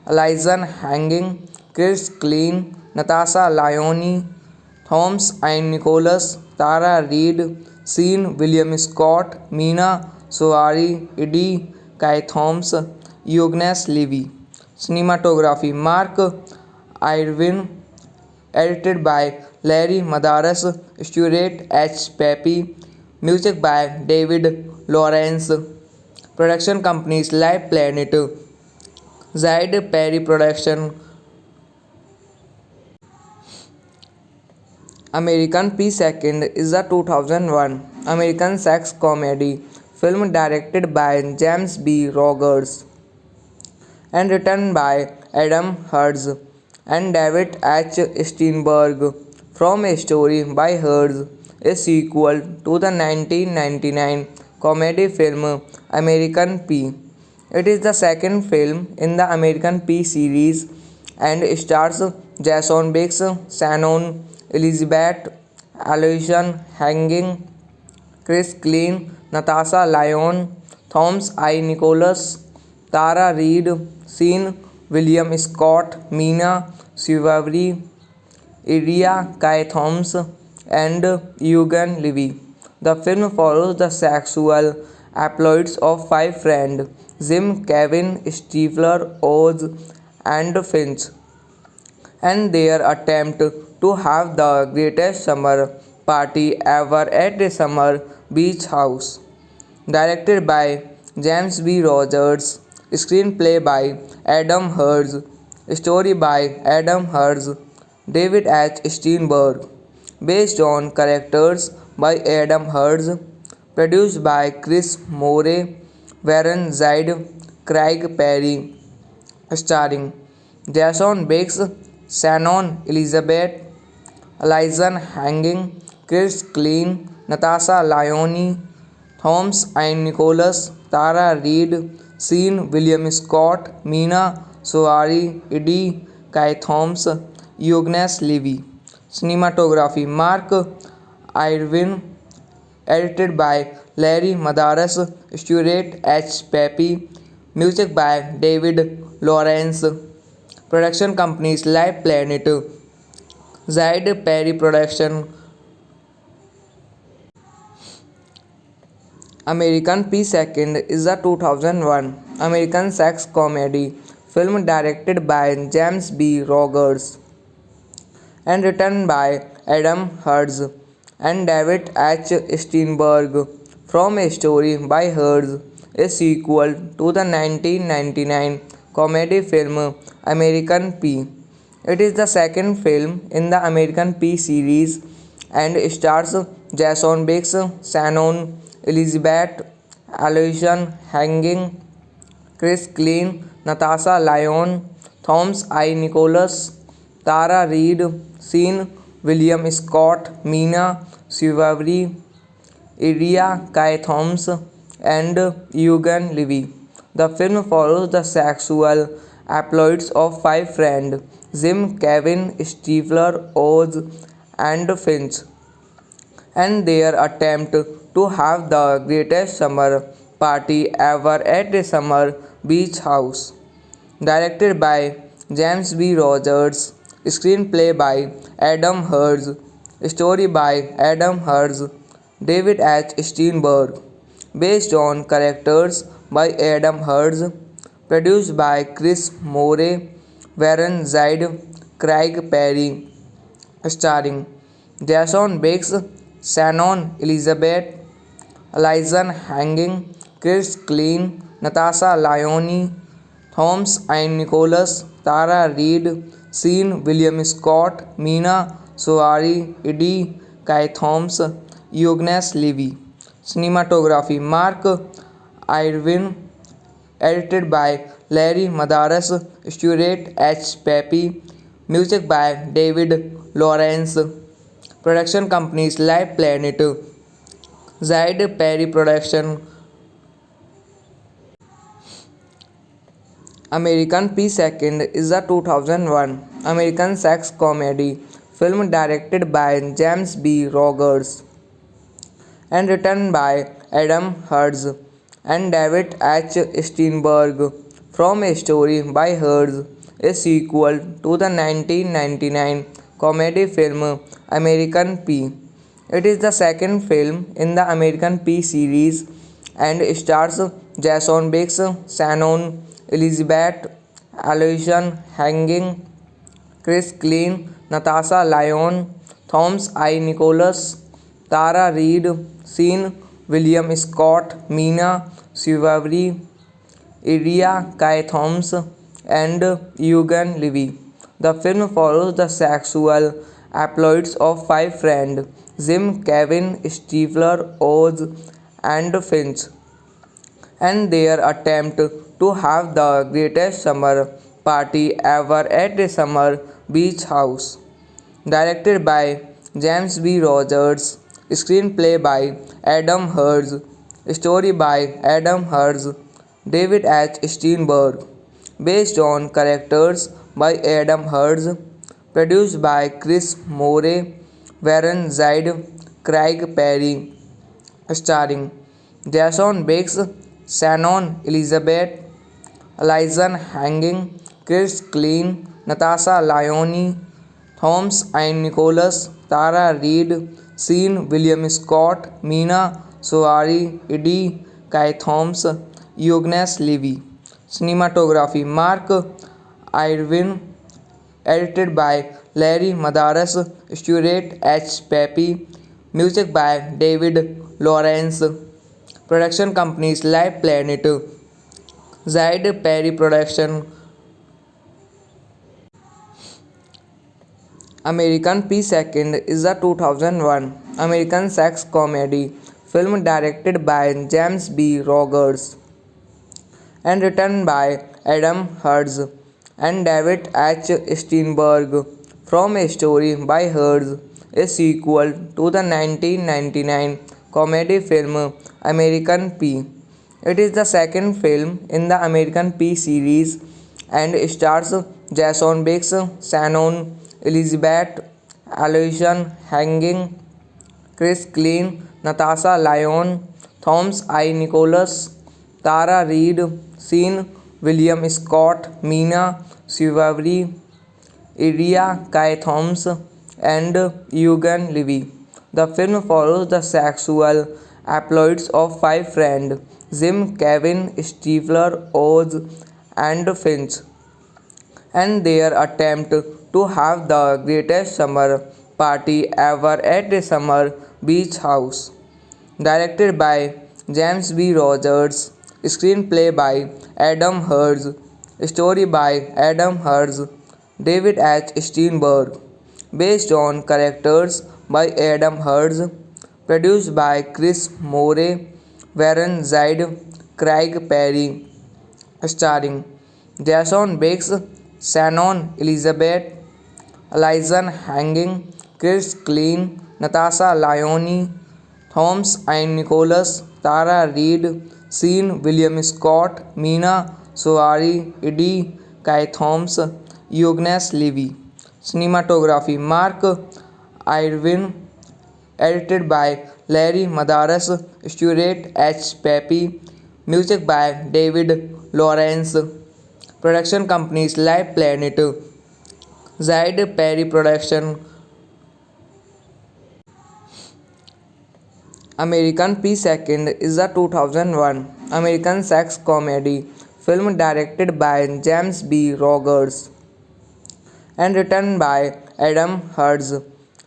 Alison Hanging, Chris Klein, Natasha Lyonne, Thomas and Nicholas, Tara Reid, Sean William Scott, Mina Soari, Eddie Kai Thomas, Eugnes Levy. Cinematography Mark Irwin, edited by Larry Madaras, Stuart H. Pepe, music by David Lawrence, production companies Live Planet, Zide Perry Production, American P. Second is a 2001 American sex comedy film directed by James B. Rogers and written by Adam Herz and David H. Steinberg from a story by Herz, a sequel to the 1999 comedy film American P. It is the second film in the American P series and stars Jason Biggs, Shannon Elizabeth, Alison Hanging, Chris Klein, Natasha Lyonne, Thomas I. Nicholas, Tara Reid, Sean William Scott, Mina Suvari, Iria Kai Thomas, and Eugene Levy. The film follows the sexual exploits of five friends Jim, Kevin, Stifler, Oz, and Finch, and their attempt to have the greatest summer party ever at the summer beach house. Directed by James B. Rogers, screenplay by Adam Herz, story by Adam Herz, David H. Steinberg, based on characters by Adam Herz, produced by Chris Moore, Warren Zide, Craig Perry, starring Jason Biggs, Shannon Elizabeth, Alison Hanging, Chris Klein, Natasha Lyonne, Thomas and Nicholas, Tara Reid, Sean William Scott, Mina Soari, Eddie Kai Thomas, Eugnes Levy. Cinematography Mark Irwin, edited by Larry Madaras, Stuart H. Pepe, music by David Lawrence, production companies Live Planet, Zide Perry Production, American P. Second is a 2001 American sex comedy film directed by James B. Rogers and written by Adam Herz and David H. Steinberg from a story by Herz, a sequel to the 1999 comedy film American P. It is the second film in the American P series and stars Jason Biggs, Shannon Elizabeth, Alison Hanging, Chris Klein, Natasha Lyonne, Thomas I. Nicholas, Tara Reid, Sean William Scott, Mina Suvari, Iria Kai Thomas, and Eugene Levy. The film follows the sexual exploits of five friends Jim, Kevin, Stifler, Oz, and Finch, and their attempt to have the greatest summer party ever at the summer beach house. Directed by James B. Rogers, screenplay by Adam Herz, story by Adam Herz, David H. Steinberg, based on characters by Adam Herz, produced by Chris Moore, Warren Zide, Craig Perry, starring Jason Biggs, Shannon Elizabeth, Alison Hanging, Chris Klein, Natasha Lyonne, Thomas and Nicholas, Tara Reid, Sean William Scott, Mina Soari, Eddie Kai Thomas, Eugene Levy. Cinematography Mark Irwin. Edited by Larry Madaras. Stuart H. Pepe. Music by David Lawrence. Production companies Live Planet, Zyd Perry Production, American P. Second is a 2001 American sex comedy film directed by James B. Rogers and written by Adam Herz and David H. Steinberg from a story by Herz, a sequel to the 1999 comedy film American P. It is the second film in the American P series and stars Jason Biggs, Shannon Elizabeth, Aloysian Hanging, Chris Klein, Natasha Lyon, Thomas I. Nicholas, Tara Reid, Sean William Scott, Mina Suvari, Iria Kai Thomas, and Eugene Levy. The film follows the sexual exploits of five friends Jim, Kevin, Stifler, Oz, and Finch, and their attempt to have the greatest summer party ever at a summer beach house. Directed by James B. Rogers, screenplay by Adam Herz, story by Adam Herz, David H. Steinberg, based on characters by Adam Herz, produced by Chris Moore, Warren Zyd, Craig Perry, starring Jason Biggs, Shannon Elizabeth, Elyson Hanging, Chris Klein, Natasha Lyonne, Thomas and Nicholas, Tara Reid, Sean William Scott, Mina Suvari, Eddie Kai Thomas, Eugene Levy. Cinematography Mark Irwin. Edited by Larry Madaras, Stuart H. Pepe. Music by David Lawrence. Production companies Live Planet, Zyd Perry Production, American P. Second is a 2001 American sex comedy film directed by James B. Rogers and written by Adam Herz and David H. Steinberg from a story by Herz, a sequel to the 1999 comedy film American P. It is the second film in the American P series and stars Jason Biggs, Shannon Elizabeth, Aloysian Hanging, Chris Klein, Natasha Lyon, Thomas I. Nicholas, Tara Reid, Sean William Scott, Mina Suvari, Iria Kai Thomas, and Eugene Levy. The film follows the sexual exploits of five friends Jim, Kevin, Stifler, Oz, and Finch, and their attempt to have the greatest summer party ever at a summer beach house. Directed by James B. Rogers, screenplay by Adam Herz, story by Adam Herz, David H. Steinberg, based on characters by Adam Herz, produced by Chris Moore, Warren Zyd, Craig Perry, starring Jason Biggs, Shannon Elizabeth, Elyson Hanging, Chris Klein, Natasha Lyonne, Thomas and Nicholas, Tara Reid, Sean William Scott, Mina Suvari, Eddie Kai Thomas, Eugene Levy. Cinematography Mark Irwin. Edited by Larry Madaras, Stuart H. Pepe. Music by David Lawrence. Production companies Live Planet, Zyd Perry Production, American P. Second is a 2001 American sex comedy film directed by James B. Rogers and written by Adam Herz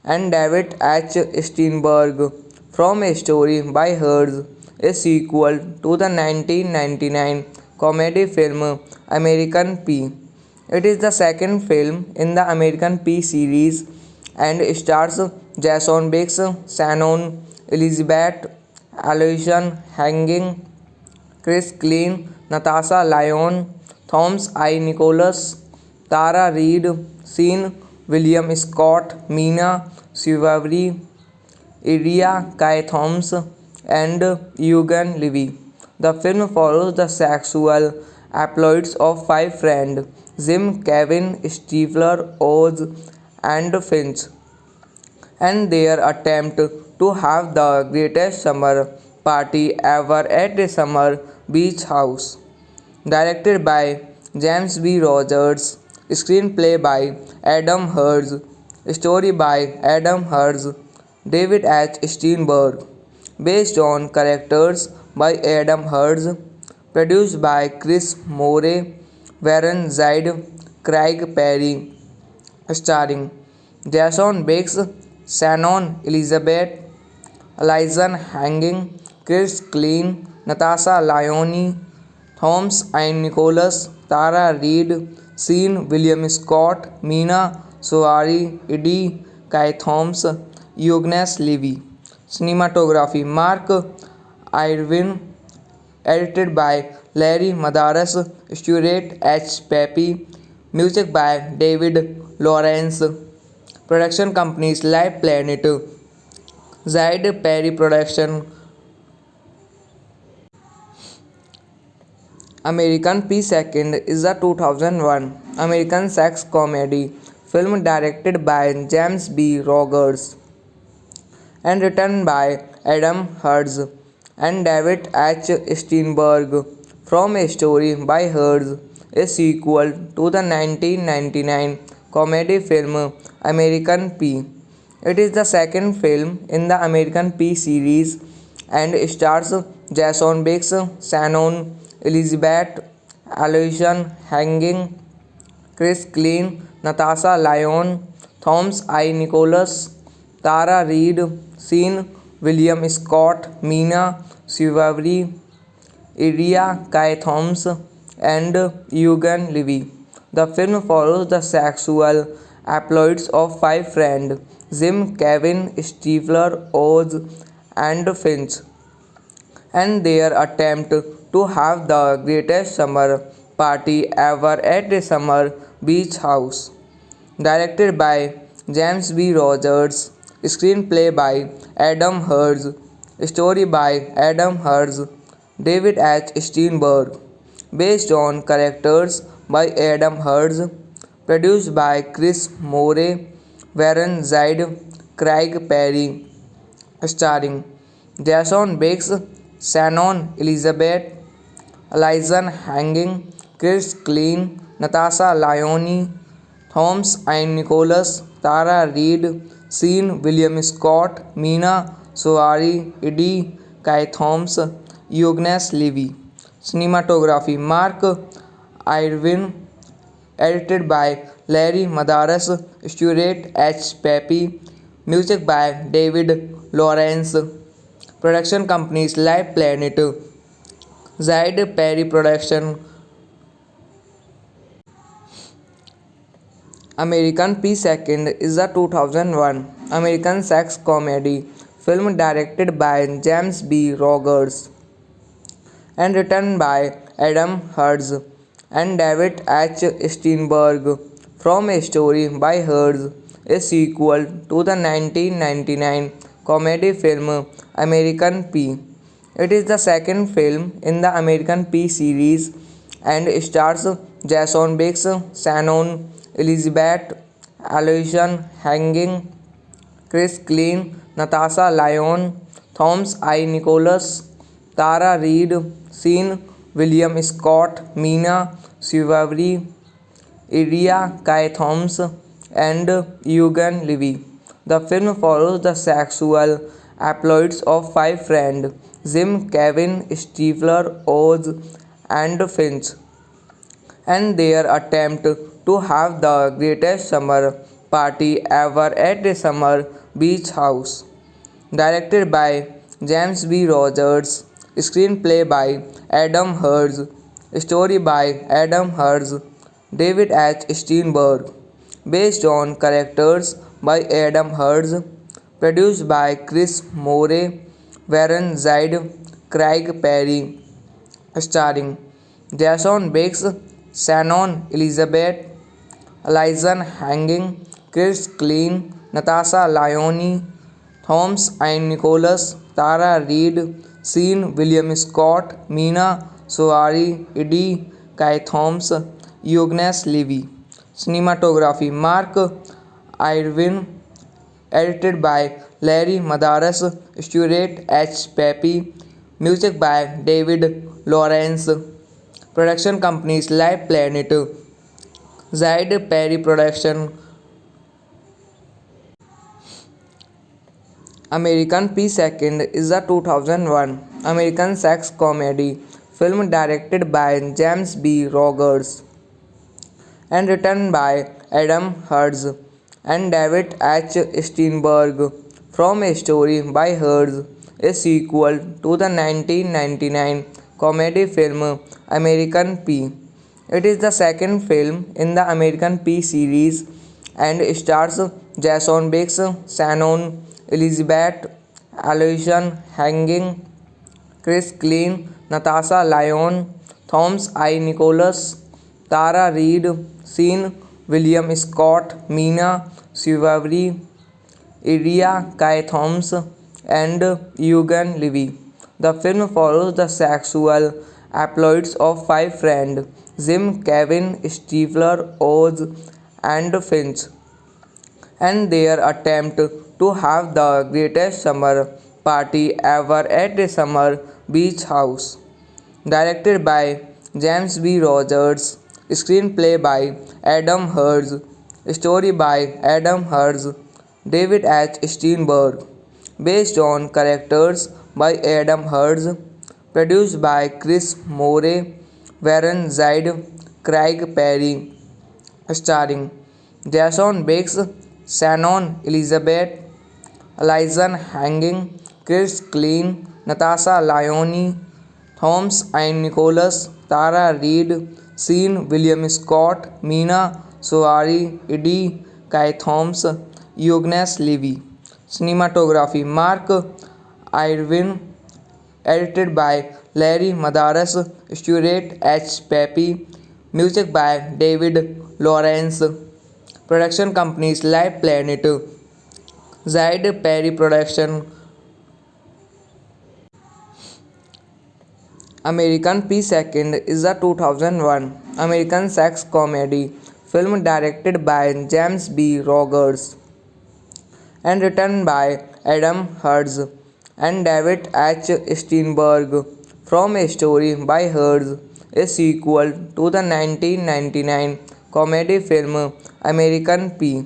and David H. Steinberg from a story by Herz, a sequel to the 1999 comedy film American P. It is the second film in the American P series and stars Jason Biggs, Shannon Elizabeth Aloysian Hanging, Chris Klein, Natasha Lyon, Thomas I. Nicholas, Tara Reid, Sean William Scott, Mina Suvari, Iria Kai Thomas, and Eugene Levy. The film follows the sexual exploits of five friends Jim, Kevin, Stifler, Oz, and Finch, and their attempt to have the greatest summer party ever at a summer beach house. Directed by James B. Rogers, screenplay by Adam Hurst, story by Adam Hurst, David H. Steinberg, based on characters by Adam Hurst, produced by Chris Moore, Warren Zide, Craig Perry, starring Jason Biggs, Shannon Elizabeth, Elijah Hanging, Chris Klein, Natasha Lyonne, Thomas and Nicholas, Tara Reid, Sean William Scott, Mina Suvari, Eddie Kai Thomas, Eugene Levy. Cinematography Mark Irwin, edited by Larry Madaras, Stuart H. Pepe, music by David Lawrence, production companies Live Planet, Zide Perry Production, American P. Second is a 2001 American sex comedy film directed by James B. Rogers and written by Adam Hurst and David H. Steinberg from a story by Hurst, a sequel to the 1999 comedy film American P. It is the second film in the American P series and stars Jason Biggs, Shannon Elizabeth, Aloysian Hanging, Chris Klein, Natasha Lyon, Thomas I. Nicholas, Tara Reid, Sean William Scott, Mina Suvari, Iria Kai Thomas, and Eugene Levy. The film follows the sexual exploits of five friends Jim, Kevin, Stifler, Oz, and Finch, and their attempt to have the greatest summer party ever at a summer beach house. Directed by James B. Rogers, screenplay by Adam Hurst, story by Adam Hurst, David H. Steinberg, based on characters by Adam Hurst, produced by Chris Moore, Warren Zide, Craig Perry, starring Jason Biggs, Shannon Elizabeth, Elijah Hanging, Chris Klein, Natasha Lyonne, Thomas and Nicholas, Tara Reid, Sean William Scott, Mina Suvari, Eddie Kai Thomas, Eugene Levy. Cinematography Mark Irwin, edited by Larry Madaras, Stuart H. Pepe, music by David Lawrence, production companies Live Planet, Zide Perry Production, American P. Second is a 2001 American sex comedy film directed by James B. Rogers and written by Adam Hurst and David H. Steinberg from a story by Hurst, a sequel to the 1999 comedy film American P. It is the second film in the American P series and stars Jason Biggs, Shannon Elizabeth, Aloysian Hanging, Chris Klein, Natasha Lyon, Thomas I. Nicholas, Tara Reid, Sean William Scott, Mina Suvari, Iria Kai Thomas, and Eugene Levy. The film follows the sexual exploits of five friends Jim, Kevin, Stifler, Oz, and Finch, and their attempt to have the greatest summer party ever at a summer beach house. Directed by James B. Rogers, screenplay by Adam Hurst, story by Adam Hurst, David H. Steinberg, based on characters by Adam Hurst, produced by Chris Moore, Warren Zide, Craig Perry, starring Jason Biggs, Shannon Elizabeth, Elijah Hanging, Chris Klein, Natasha Lyonne, Thomas I. Nicholas, Tara Reid, Sean William Scott, Mina Soari, Eddie Kai Thomas, Eugnes Levy. Cinematography Mark Irwin, edited by Larry Madaras, Stuart H. Pepe, music by David Lawrence, production companies Live Planet, Zide Perry Production, American P. Second is a 2001 American sex comedy film directed by James B. Rogers and written by Adam Herz and David H. Steinberg from a story by Herz, a sequel to the 1999 comedy film American P. It is the second film in the American P series and stars Jason Biggs, Shannon Elizabeth, Aloysian Hanging, Chris Klein, Natasha Lyonne, Thomas I. Nicholas, Tara Reid, Sean William Scott, Mina Suvari, Iria Kai Thomas, and Eugene Levy. The film follows the sexual exploits of five friends Jim, Kevin, Stifler, Oz, and Finch, and their attempt to have the greatest summer party ever at the summer beach house. Directed by James B. Rogers, screenplay by Adam Herz, story by Adam Herz, David H. Steinberg, based on characters by Adam Herz, produced by Chris Moore, Warren Zide, Craig Perry, starring Jason Biggs, Shannon Elizabeth, Elijah Hanging, Chris Klein, Natasha Lyonne, Thomas I. Nicholas, Tara Reid, Sean William Scott, Mina Soari, Eddie Kai Thomas, Eugnes Levy. Cinematography Mark Irwin, edited by Larry Madaras, Stuart H. Pepe, music by David Lawrence, production companies Live Planet, Zide Perry Production, American P. Second is a 2001 American sex comedy film directed by James B. Rogers and written by Adam Herz and David H. Steinberg from a story by Herz, a sequel to the 1999 comedy film American P.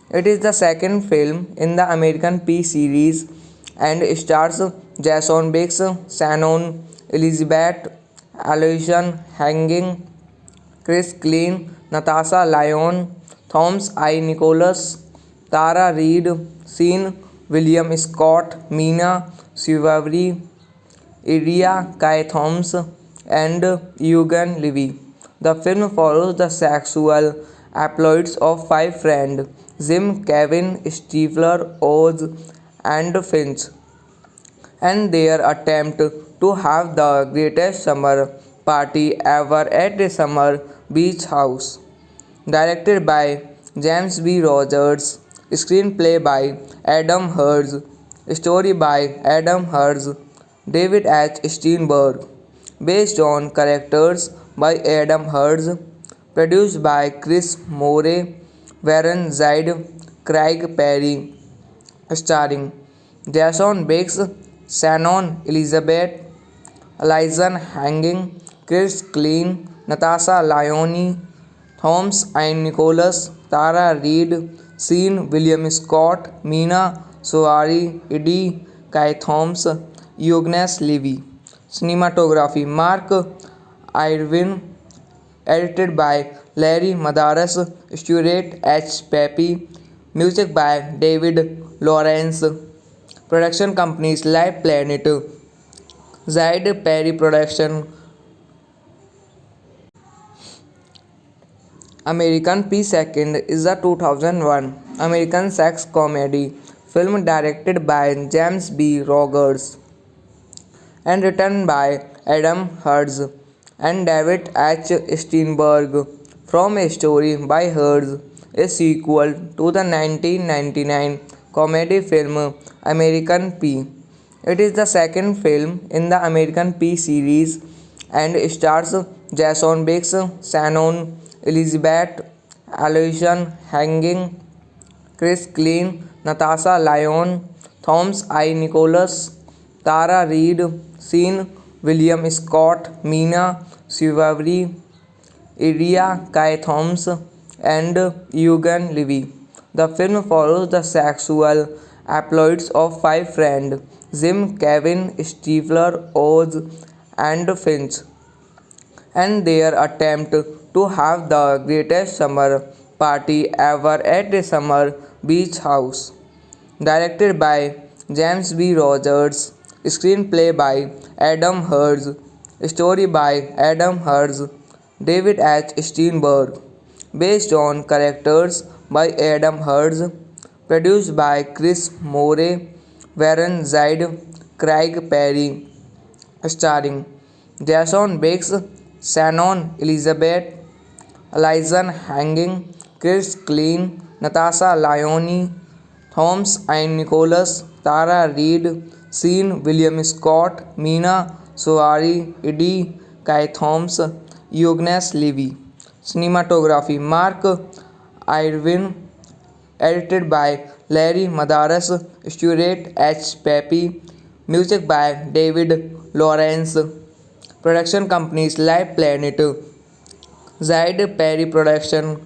It is the second film in the American P series and stars Jason Biggs, Shannon Elizabeth, Aloysian Hanging, Chris Klein, Natasha Lyonne, Thomas I. Nicholas, Tara Reid, Sean William Scott, Mina Suvari, Iria Kai Thomas, and Eugene Levy. The film follows the sexual exploits of five friends Jim, Kevin, Stifler, Oz, and Finch, and their attempt to have the greatest summer party ever at the summer beach house. Directed by James B. Rogers, screenplay by Adam Herz, story by Adam Herz, David H. Steinberg, based on characters by Adam Herz, produced by Chris Moore, Warren Zide, Craig Perry, starring Jason Biggs, Shannon Elizabeth, Elijah Hanging, Chris Klein, Natasha Lyonne, Thomas I. Nicholas, Tara Reid, Sean William Scott, Mina Soari, Eddie Kai Thomas, Eugnes Levy. Cinematography Mark Irwin, edited by Larry Madaras, Stuart H. Pepe, music by David Lawrence, production companies Live Planet, Zide Perry Production, American P. Second is a 2001 American sex comedy Film directed by James B. Rogers and written by Adam Herz and David H. Steinberg from a story by Herz, a sequel to the 1999 comedy film American P. It is the second film in the American P series and stars Jason Biggs, Shannon Elizabeth, Aloysian Hanging, Chris Klein, Natasha Lyon, Thomas I. Nicholas, Tara Reid, Sean William Scott, Mina Suvari, Iria Kai Thomas, and Eugene Levy. The film follows the sexual exploits of five friends Jim, Kevin, Stifler, Oz, and Finch, and their attempt to have the greatest summer party ever at a summer beach house. Directed by James B. Rogers, screenplay by Adam Herz, story by Adam Herz, David H. Steinberg, based on characters by Adam Herz, produced by Chris Moore, Warren Zide, Craig Perry, starring Jason Biggs, Shannon Elizabeth, Elyson Hanging, Chris Klein, Natasha Lyonne, Thomas and Nicholas, Tara Reid, Sean William Scott, Mina Suvari, Eddie Kai Thomas, Eugene Levy. Cinematography Mark Irwin, edited by Larry Madaras, Stuart H. Pepe, music by David Lawrence, production companies Live Planet, Zide Perry Production,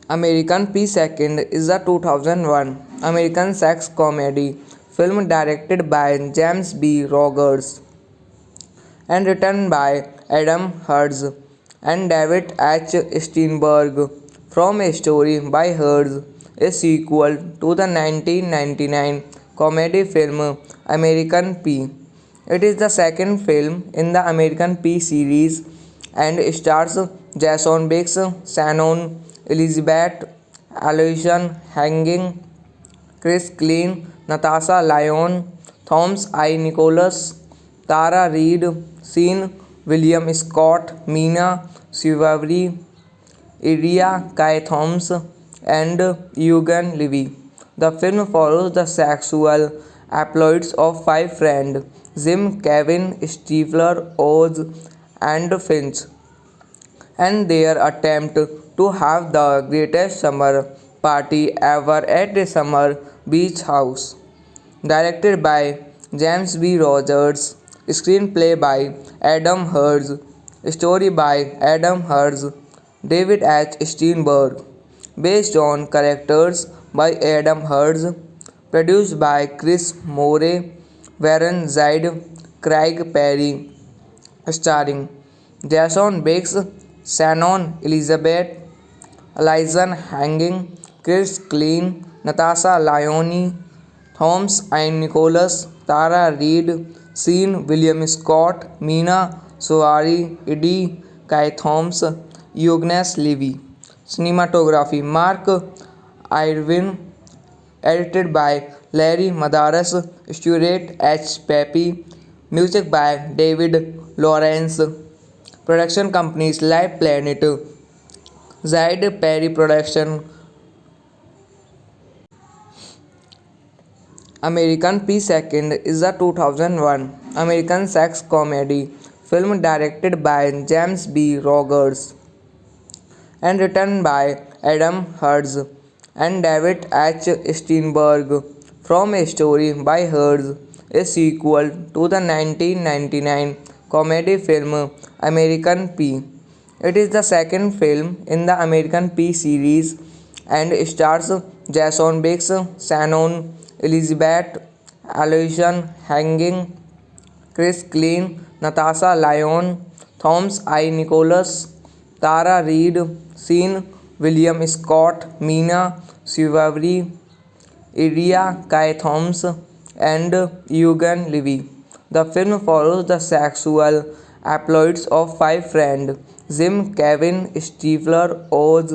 American P. Second is a 2001 American sex comedy film directed by James B. Rogers and written by Adam Herz and David H. Steinberg from a story by Herz, a sequel to the 1999 comedy film American P. It is the second film in the American P series and stars Jason Biggs, Shannon Elizabeth, Aloysian Hanging, Chris Klein, Natasha Lyon, Thomas I. Nicholas, Tara Reid, Sean William Scott, Mina Suvari, Iria Kai Thomas, and Eugene Levy. The film follows the sexual exploits of five friends Jim, Kevin, Stifler, Oz, and Finch, and their attempt to have the greatest summer party ever at a summer beach house. Directed by James B. Rogers, screenplay by Adam Herz, story by Adam Herz, David H. Steinberg, based on characters by Adam Herz, produced by Chris Moore, Warren Zide, Craig Perry, starring Jason Biggs, Shannon Elizabeth, Elyson Hanging, Chris Klein, Natasha Lyonne, Thomas and Nicholas, Tara Reid, Sean William Scott, Mina Suvari, Eddie Kai Thomas, Eugene Levy. Cinematography Mark Irwin, edited by Larry Madaras, Stuart H. Pepe, music by David Lawrence, production companies Live Planet, Zide Perry Production, American P. Second is a 2001 American sex comedy film directed by James B. Rogers and written by Adam Herz and David H. Steinberg from a story by Herz, a sequel to the 1999 comedy film American P. It is the second film in the American P series and stars Jason Biggs, Shannon Elizabeth, Aloysian Hanging, Chris Klein, Natasha Lyon, Thomas I. Nicholas, Tara Reid, Sean William Scott, Mina Suvari, Iria Kai Thomas, and Eugene Levy. The film follows the sexual exploits of five friends Jim, Kevin, Stifler, Oz,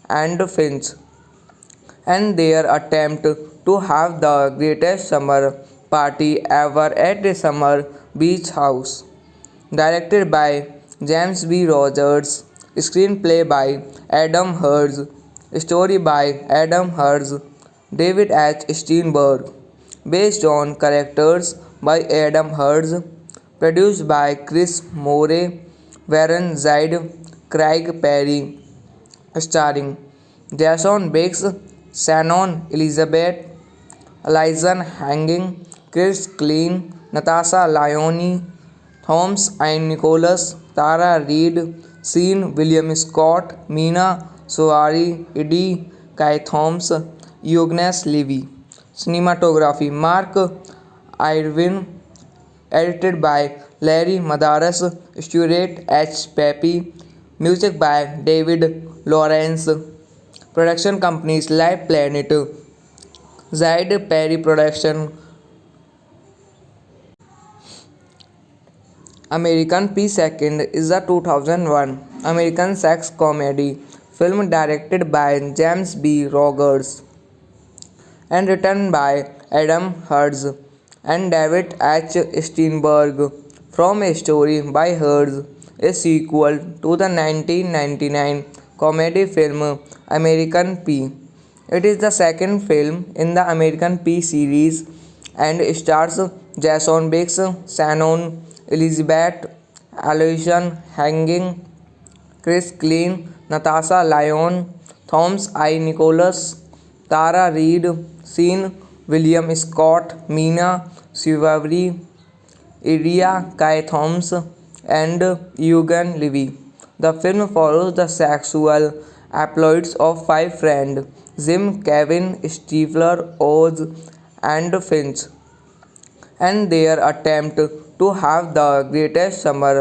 and Finch, and their attempt to have the greatest summer party ever at the summer beach house. Directed by James B. Rogers, screenplay by Adam Herz, story by Adam Herz, David H. Steinberg, based on characters by Adam Herz, produced by Chris Moore, Warren Zide, Craig Perry, starring Jason Biggs, Shannon Elizabeth, Alison Hanging, Chris Klein, Natasha Lyonne, Thomas and Nicholas, Tara Reid, Sean William Scott, Mina Soari, Eddie Kai Thomas, Eugnes Levy. Cinematography Mark Irwin, edited by Larry Madaras, Stuart H. Pepe, music by David Lawrence. Production companies Live Planet, Zide Perry Production, American P. Second is a 2001 American sex comedy film directed by James B. Rogers and written by Adam Herz and David H. Steinberg from a story by Herz, a sequel to the 1999 comedy film American P. It is the second film in the American P series and stars Jason Biggs, Shannon Elizabeth, Alison Hanging, Chris Klein, Natasha Lyonne, Thomas I. Nicholas, Tara Reid, Sean William Scott, Mina Suvari, Iria Kai Thomas, and Eugene Levy. The film follows the sexual exploits of five friends Jim, Kevin, Stifler, Oz, and Finch, and their attempt to have the greatest summer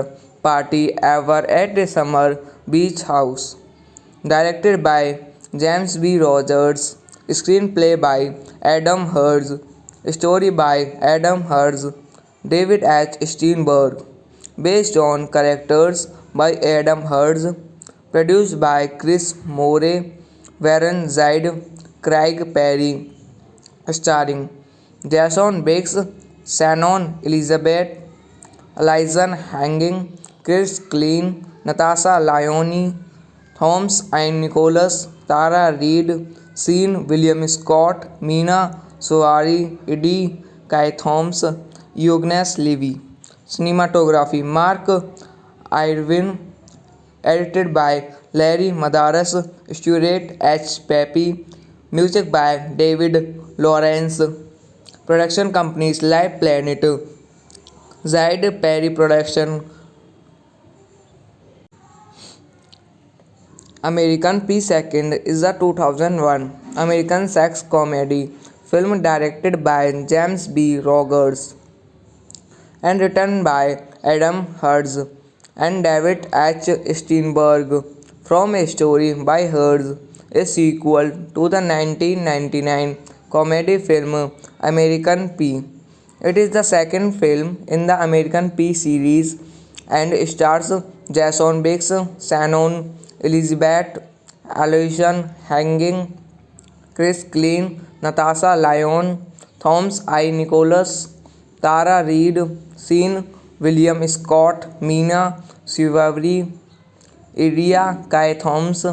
party ever at the summer beach house. Directed by James B. Rogers, screenplay by Adam Herz, story by Adam Herz, David H. Steinberg, based on characters by Adam Herz, produced by Chris Moore, Warren Zide, Craig Perry, starring Jason Biggs, Shannon Elizabeth, Alison Hanging, Chris Klein, Natasha Lyonne, Thomas and Nicholas, Tara Reid, Sean William Scott, Mina Soari, Eddie Kai Thomas, Eugnes Levy. Cinematography Mark Irwin, edited by Larry Madaras, Stuart H. Pepe, music by David Lawrence. Production companies Live Planet, Zide Perry Production, American P. Second is a 2001 American sex comedy film directed by James B. Rogers and written by Adam Herz and David H. Steinberg from a story by Herz, a sequel to the 1999 comedy film American P. It is the second film in the American P series and stars Jason Biggs, Shannon Elizabeth, Alison Hanging, Chris Klein, Natasha Lyonne, Thomas I. Nicholas, Tara Reid, Sean William Scott, Mina Suvari, Iria Kai Thomas,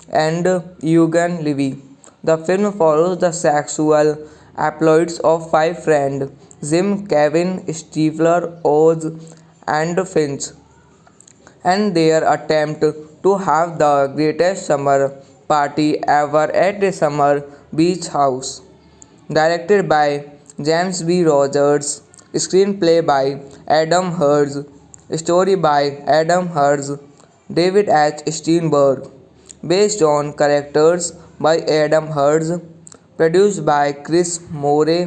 and Eugene Levy. The film follows the sexual exploits of five friends Jim, Kevin, Stifler, Oz, and Finch, and their attempt to have the greatest summer party ever at the summer beach house. Directed by James B. Rogers, screenplay by Adam Herz, story by Adam Herz, David H. Steinberg, based on characters by Adam Herz, produced by Chris Moore,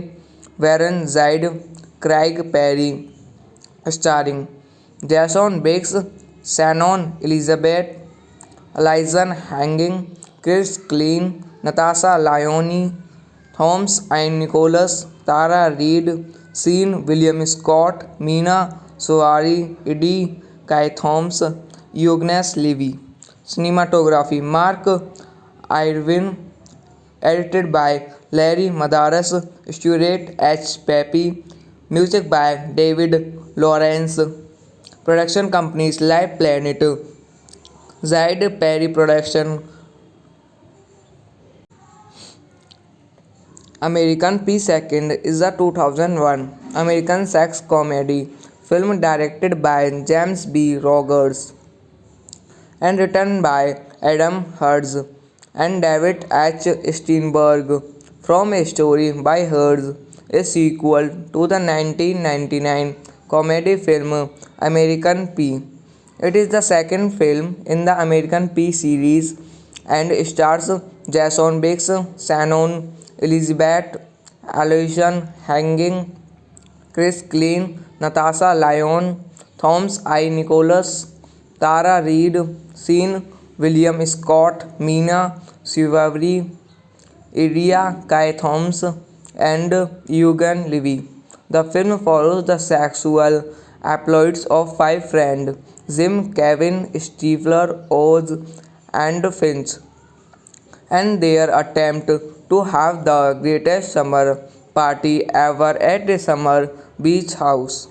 Warren Zide, Craig Perry, starring Jason Biggs, Shannon Elizabeth, Alison Hanging, Chris Klein, Natasha Lyonne, Thomas and Nicholas, Tara Reid, Sean William Scott, Mina Soari, Eddie Kai Thomas, Eugnes Levy. Cinematography Mark Irwin, edited by Larry Madaras, Stuart H. Pepe, music by David Lawrence, production companies Live Planet, Zaid Perry Production, American P. Second is a 2001 American sex comedy film directed by James B. Rogers and written by Adam Herz and David H. Steinberg from a story by Herz, a sequel to the 1999 comedy film American P. It is the second film in the American P series and stars Jason Biggs, Shannon Elizabeth, Aloysian Hanging, Chris Klein, Natasha Lyon, Thomas I. Nicholas, Tara Reid, Sean William Scott, Mina Suvari, Iria Kai Thomas, and Eugene Levy. The film follows the sexual exploits of five friends Jim, Kevin, Stifler, Oz, and Finch, and their attempt to have the greatest summer party ever at a summer beach house.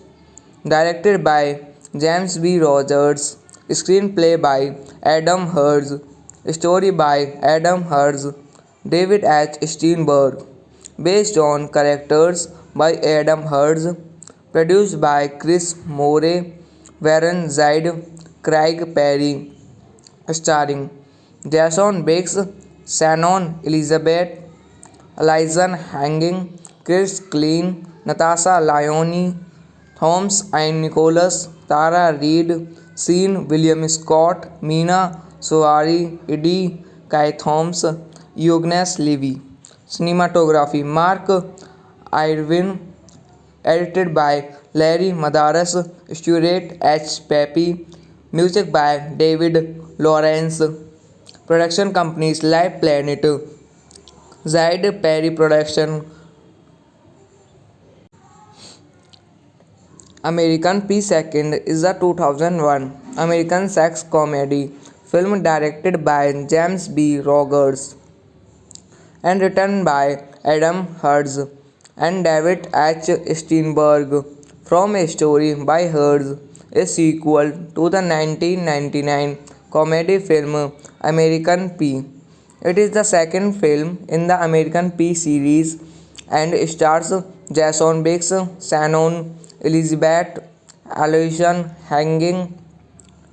Directed by James B. Rogers, screenplay by Adam Herz, story by Adam Herz, David H. Steinberg, based on characters by Adam Herz, produced by Chris Moore, Warren Zaid, Craig Perry, starring Jason Biggs, Shannon Elizabeth, Elyson Hanging, Chris Klein, Natasha Lyonne, Thomas and Nicholas, Tara Reid, Sean William Scott, Mina Suvari, Eddie Kai Thomas, Eugene Levy. Cinematography Mark Irwin, edited by Larry Madaras, Stuart H. Pepe, music by David Lawrence, production companies Live Planet, Zaid Perry Production, American P. Second is a 2001 American sex comedy film directed by James B. Rogers and written by Adam Herz and David H. Steinberg from a story by Herz, a sequel to the 1999 comedy film American P. It is the second film in the American P series and stars Jason Biggs, Shannon Elizabeth, Aloysian Hanging,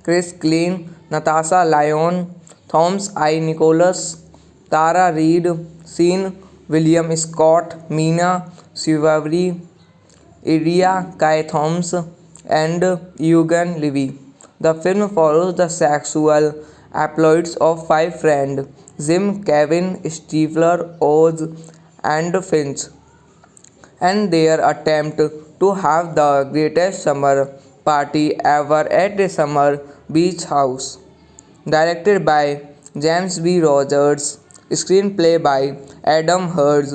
Chris Klein, Natasha Lyon, Thomas I. Nicholas, Tara Reid, Sean William Scott, Mina Suvari, Iria Kai Thomas, and Eugene Levy. The film follows the sexual exploits of five friends Jim, Kevin, Stifler, Oz, and Finch, and their attempt to have the greatest summer party ever at a summer beach house. Directed by James B. Rogers, screenplay by Adam Herz,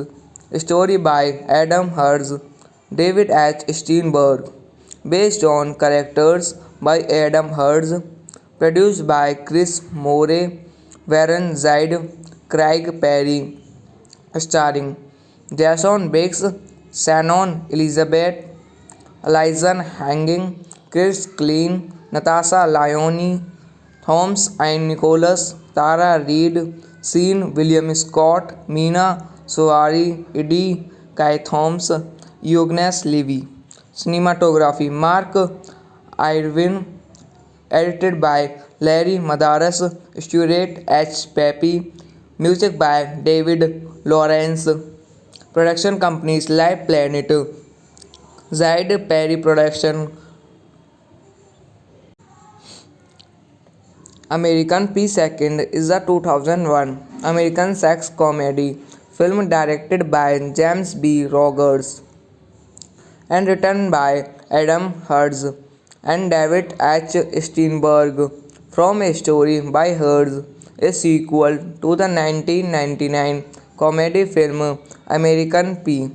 story by Adam Herz, David H. Steinberg, based on characters by Adam Herz, produced by Chris Moore, Warren Zaid, Craig Perry, starring Jason Biggs, Shannon Elizabeth, Elyson Hanging, Chris Klein, Natasha Lyonne, Thomas and Nicholas, Tara Reid, Sean William Scott, Mina Suvari, Eddie Kai Thomas, Eugene Levy. Cinematography Mark Irwin, edited by Larry Madaras, Stuart H. Pepe, music by David Lawrence, production companies Live Planet, Zaid Perry Production, American P. Second is a 2001 American sex comedy film directed by James B. Rogers and written by Adam Herz and David H. Steinberg from a story by Herz, a sequel to the 1999 comedy film American P.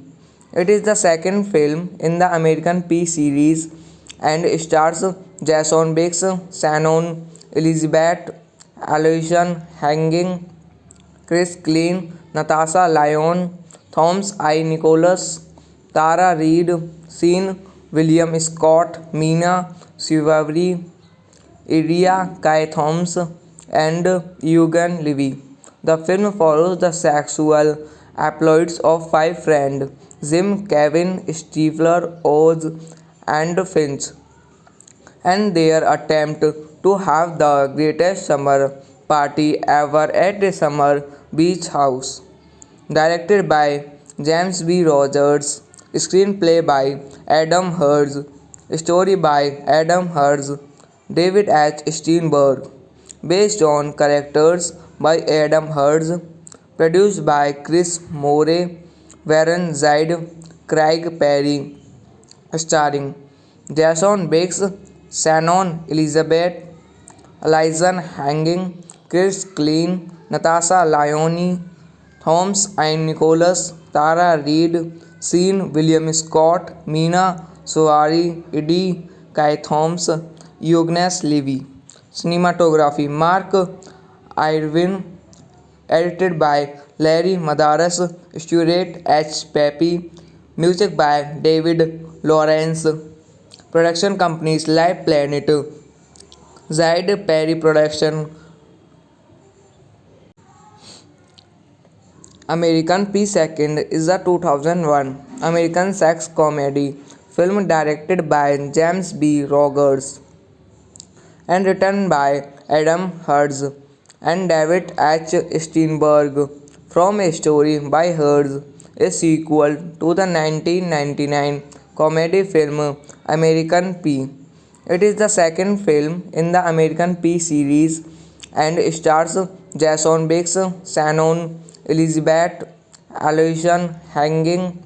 It is the second film in the American P series and stars Jason Biggs, Shannon Elizabeth, Aloysian Hanging, Chris Klein, Natasha Lyon, Thomas I. Nicholas, Tara Reid, Sean William Scott, Mina Suvari, Iria Kai Thomas, and Eugene Levy. The film follows the sexual exploits of five friends Jim, Kevin, Stifler, Oz, and Finch, and their attempt to have the greatest summer party ever at a summer beach house. Directed by James B. Rogers, screenplay by Adam Hurst, story by Adam Hurst, David H. Steinberg, based on characters by Adam Hurst, produced by Chris Moore, Warren Zide, Craig Perry, starring Jason Biggs, Shannon Elizabeth, Elijah Hanging, Chris Klein, Natasha Lyonne, Thomas and Nicholas, Tara Reid, Sean William Scott, Mina Suvari, Eddie Kai Thomas, Eugene Levy. Cinematography Mark Irwin, edited by Larry Madaras, Stuart H. Pepe, music by David Lawrence, production companies Live Planet, Zide Perry Production, American P. Second is a 2001 American sex comedy film directed by James B. Rogers and written by Adam Hurst and David H. Steinberg from a story by Hurst, a sequel to the 1999 comedy film American P. It is the second film in the American P series and stars Jason Biggs, Shannon Elizabeth, Aloysius Hanging,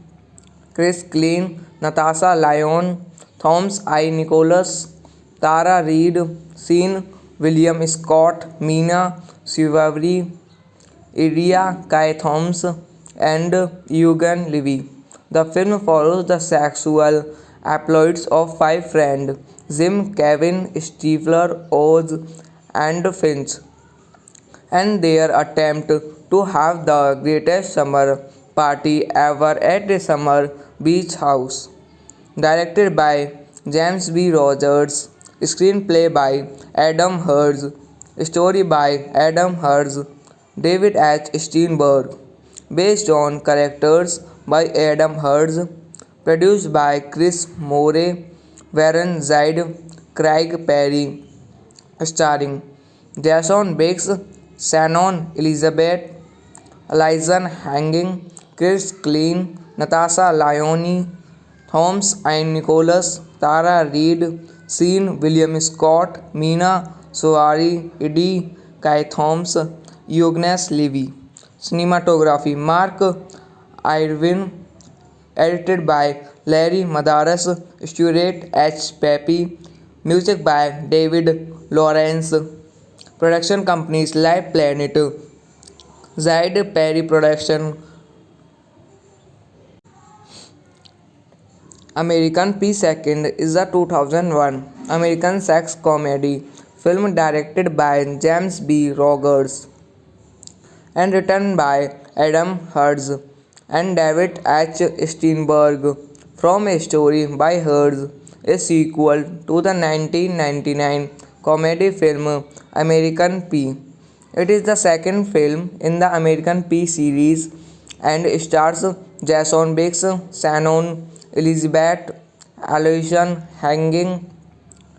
Chris Klein, Natasha Lyon, Thomas I. Nicholas, Tara Reid, Sean William Scott, Mina Suvari, Iria Kai Thomas, and Eugene Levy. The film follows the sexual exploits of five friends Jim, Kevin, Stifler, Oz, and Finch, and their attempt to have the greatest summer party ever at a summer beach house. Directed by James B. Rogers, screenplay by Adam Hurst, story by Adam Hurst, David H. Steinberg, based on characters by Adam Hurst, produced by Chris Moore, Warren Zide, Craig Perry, starring Jason Biggs, Shannon Elizabeth, Elijah Hanging, Chris Klein, Natasha Lyonne, Thomas and Nicholas, Tara Reid, Sean William Scott, Mina Suvari, Eddie Kai Thomas, Eugene Levy. Cinematography Mark Irwin, edited by Larry Madaras, Stuart H. Pepe, music by David Lawrence, production companies Live Planet, Zide Perry Production, American P. Second is a 2001 American sex comedy film directed by James B. Rogers and written by Adam Hurst and David H. Steinberg from a story by Hurst, a sequel to the 1999 comedy film American P. It is the second film in the American P series and stars Jason Biggs, Shannon Elizabeth, Aloysius Hanging,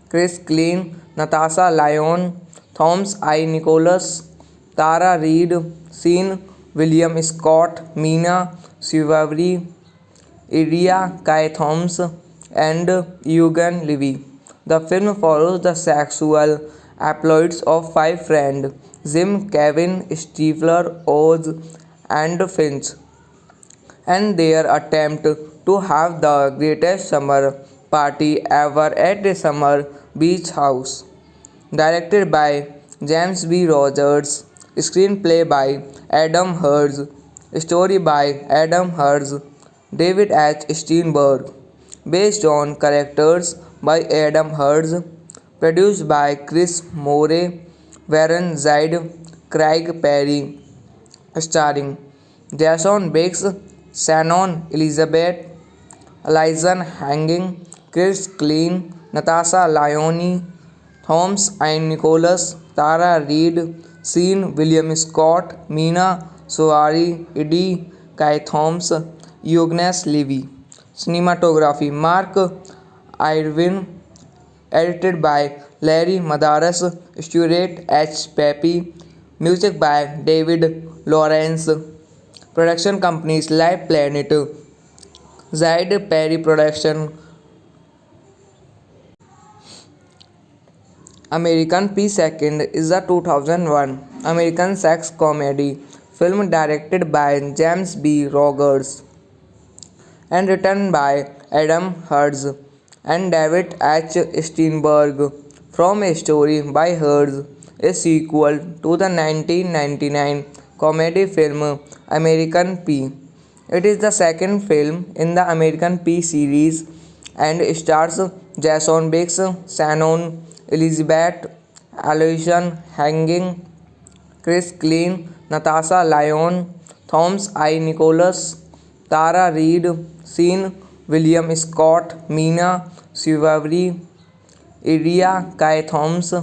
Chris Klein, Natasha Lyon, Thomas I. Nicholas, Tara Reid, Sean William Scott, Mina Suvari, Iria Kai Thomas, and Eugene Levy. The film follows the sexual exploits of five friends Jim, Kevin, Stifler, Oz, and Finch, and their attempt to have the greatest summer party ever at a summer beach house. Directed by James B. Rogers, screenplay by Adam Hurst, story by Adam Hurst, David H. Steinberg, based on characters by Adam Hurst, produced by Chris Moore, Warren Zide, Craig Perry, starring Jason Biggs, Shannon Elizabeth, Elijah Hanging, Chris Klein, Natasha Lyonne, Thomas I. Nicholas, Tara Reid, Sean William Scott, Mina Soari, Eddie Kai Thomas, Agnes Levy. Cinematography Mark Irwin, edited by Larry Madaras, Stuart H. Pepe, music by David Lawrence, production companies Live Planet, Zyd Perry Production, American P. Second is a 2001 American sex comedy film directed by James B. Rogers and written by Adam Herz and David H. Steinberg from a story by Herz, a sequel to the 1999 comedy film American P. It is the second film in the American P series and stars Jason Biggs, Shannon Elizabeth, Aloysius Hanging, Chris Klein, Natasha Lyonne, Thomas I. Nicholas, Tara Reid, Sean William Scott, Mina Suvari, Iria Kai Thomas,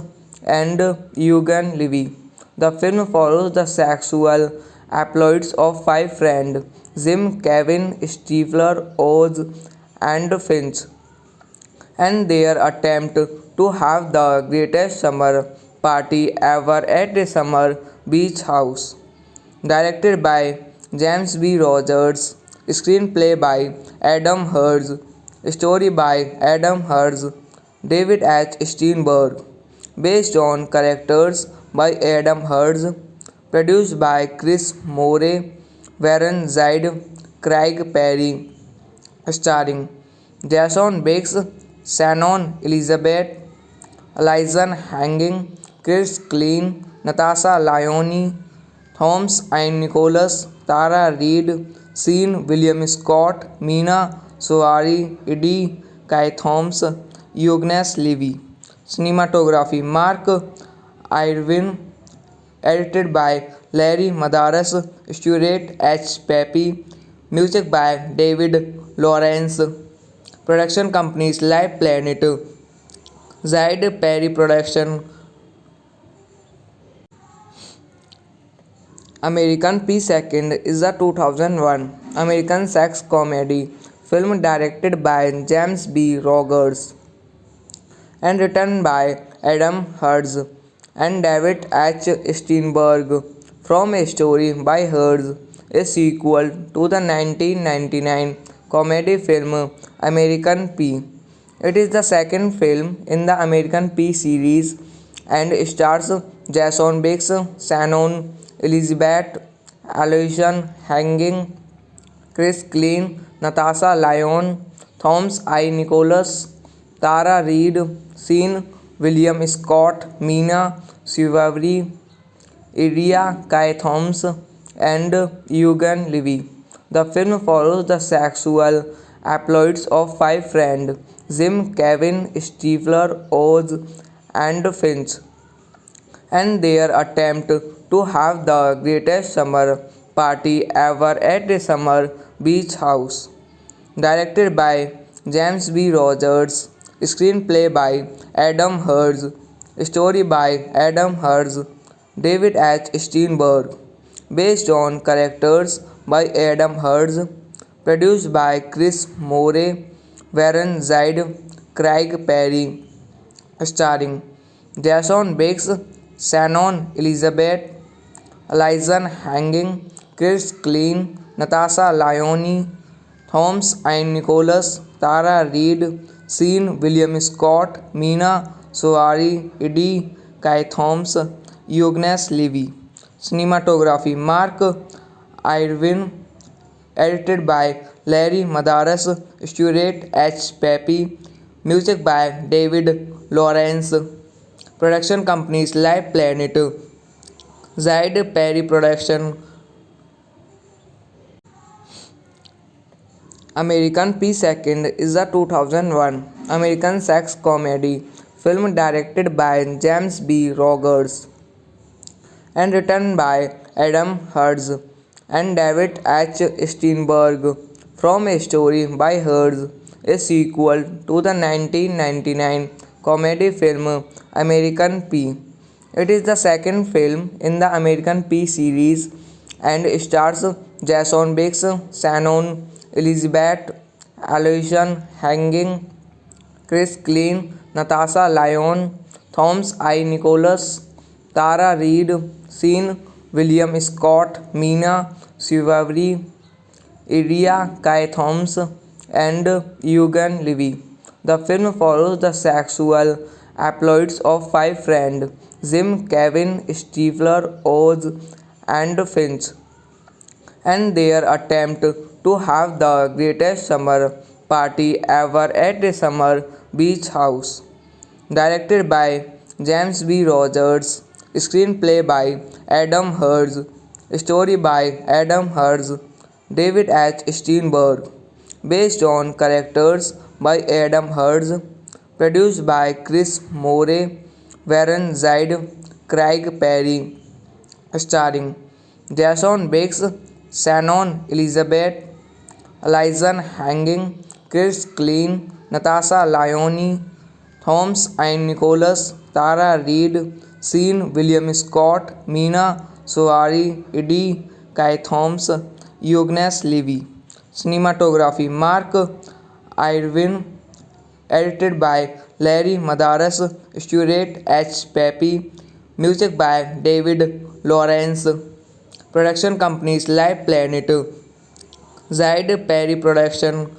and Eugen Levy. The film follows the sexual exploits of five friends Jim, Kevin, Stifler, Oz, and Finch, and their attempt to have the greatest summer party ever at the summer beach house. Directed by James B. Rogers, screenplay by Adam Herz, story by Adam Herz, David H. Steinberg, based on characters by Adam Herz, produced by Chris Moore, Warren Zyd, Craig Perry, starring Jason Biggs, Shannon Elizabeth, Elijah Hanging, Chris Klein, Natasha Lyonne, Thomas I. Nicholas, Tara Reid, Sean William Scott, Mina Soari, Eddie Kai Thomas, Agnes Levy. Cinematography Mark Irwin, edited by Larry Madaras, Stuart H. Pepe, music by David Lawrence, production companies Live Planet, Zyd Perry Production, American P. Second is a 2001 American sex comedy film directed by James B. Rogers and written by Adam Herz and David H. Steinberg from a story by Herz, a sequel to the 1999 comedy film American P. It is the second film in the American P series and stars Jason Biggs, Shannon Elizabeth, Aloysius Hanging, Chris Klein, Natasha Lyonne, Thomas I. Nicholas, Tara Reid, Sean William Scott, Mina Suvari, Iria Kai Thomas, and Eugen Levy. The film follows the sexual exploits of five friends Jim, Kevin, Stifler, Oz, and Finch, and their attempt to have the greatest summer party ever at the summer beach house. Directed by James B. Rogers, screenplay by Adam Herz, story by Adam Herz, David H. Steinberg, based on characters by Adam Herz, produced by Chris Moore, Warren Zyd, Craig Perry, starring Jason Biggs, Shannon Elizabeth, Elijah Hanging, Chris Klein, Natasha Lyonne, Thomas I. Nicholas, Tara Reid, Sean William Scott, Mina Soari, Eddie Kai Thomas, Agnes Levy. Cinematography Mark Irwin, edited by Larry Madaras, Stuart H. Pepe, music by David Lawrence, production companies Live Planet, Zyd Perry Production, American P. Second is a 2001 American sex comedy film directed by James B. Rogers and written by Adam Herz and David H. Steinberg from A Story by Herz, a sequel to the 1999 comedy film American P. It is the second film in the American P series and stars Jason Biggs, Shannon Elizabeth, Aloysian Hanging, Chris Klein, Natasha Lyon, Thomas I. Nicholas, Tara Reid, Sean William Scott, Mina Suvari, Iria Kai Thomas, and Eugene Levy. The film follows the sexual exploits of five friends Jim, Kevin, Stifler, Oz, and Finch, and their attempt to have the greatest summer party ever at a summer beach house. Directed by James B. Rogers, screenplay by Adam Herz, story by Adam Herz, David H. Steinberg, based on characters by Adam Herz, produced by Chris Moore, Warren Zide, Craig Perry, starring Jason Biggs, Shannon Elizabeth, Elyson Hanging, Chris Klein, Natasha Lyonne, Thomas and Nicholas, Tara Reid, Sean William Scott, Mina Suvari, Eddie Kai Thomas, Eugene Levy. Cinematography Mark Irwin, edited by Larry Madaras, Stuart H. Pepe, music by David Lawrence, production companies Live Planet, Zide Perry Production,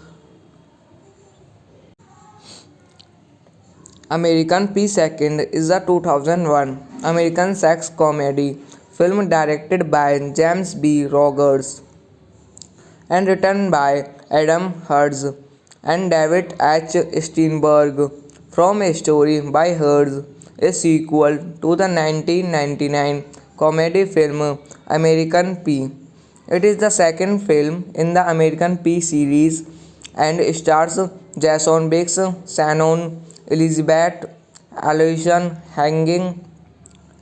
American P. Second is a 2001 American sex comedy film directed by James B. Rogers and written by Adam Herz and David H. Steinberg from A Story by Herz, a sequel to the 1999 comedy film American P. It is the second film in the American P series and stars Jason Biggs, Shannon Elizabeth, Aloysian Hanging,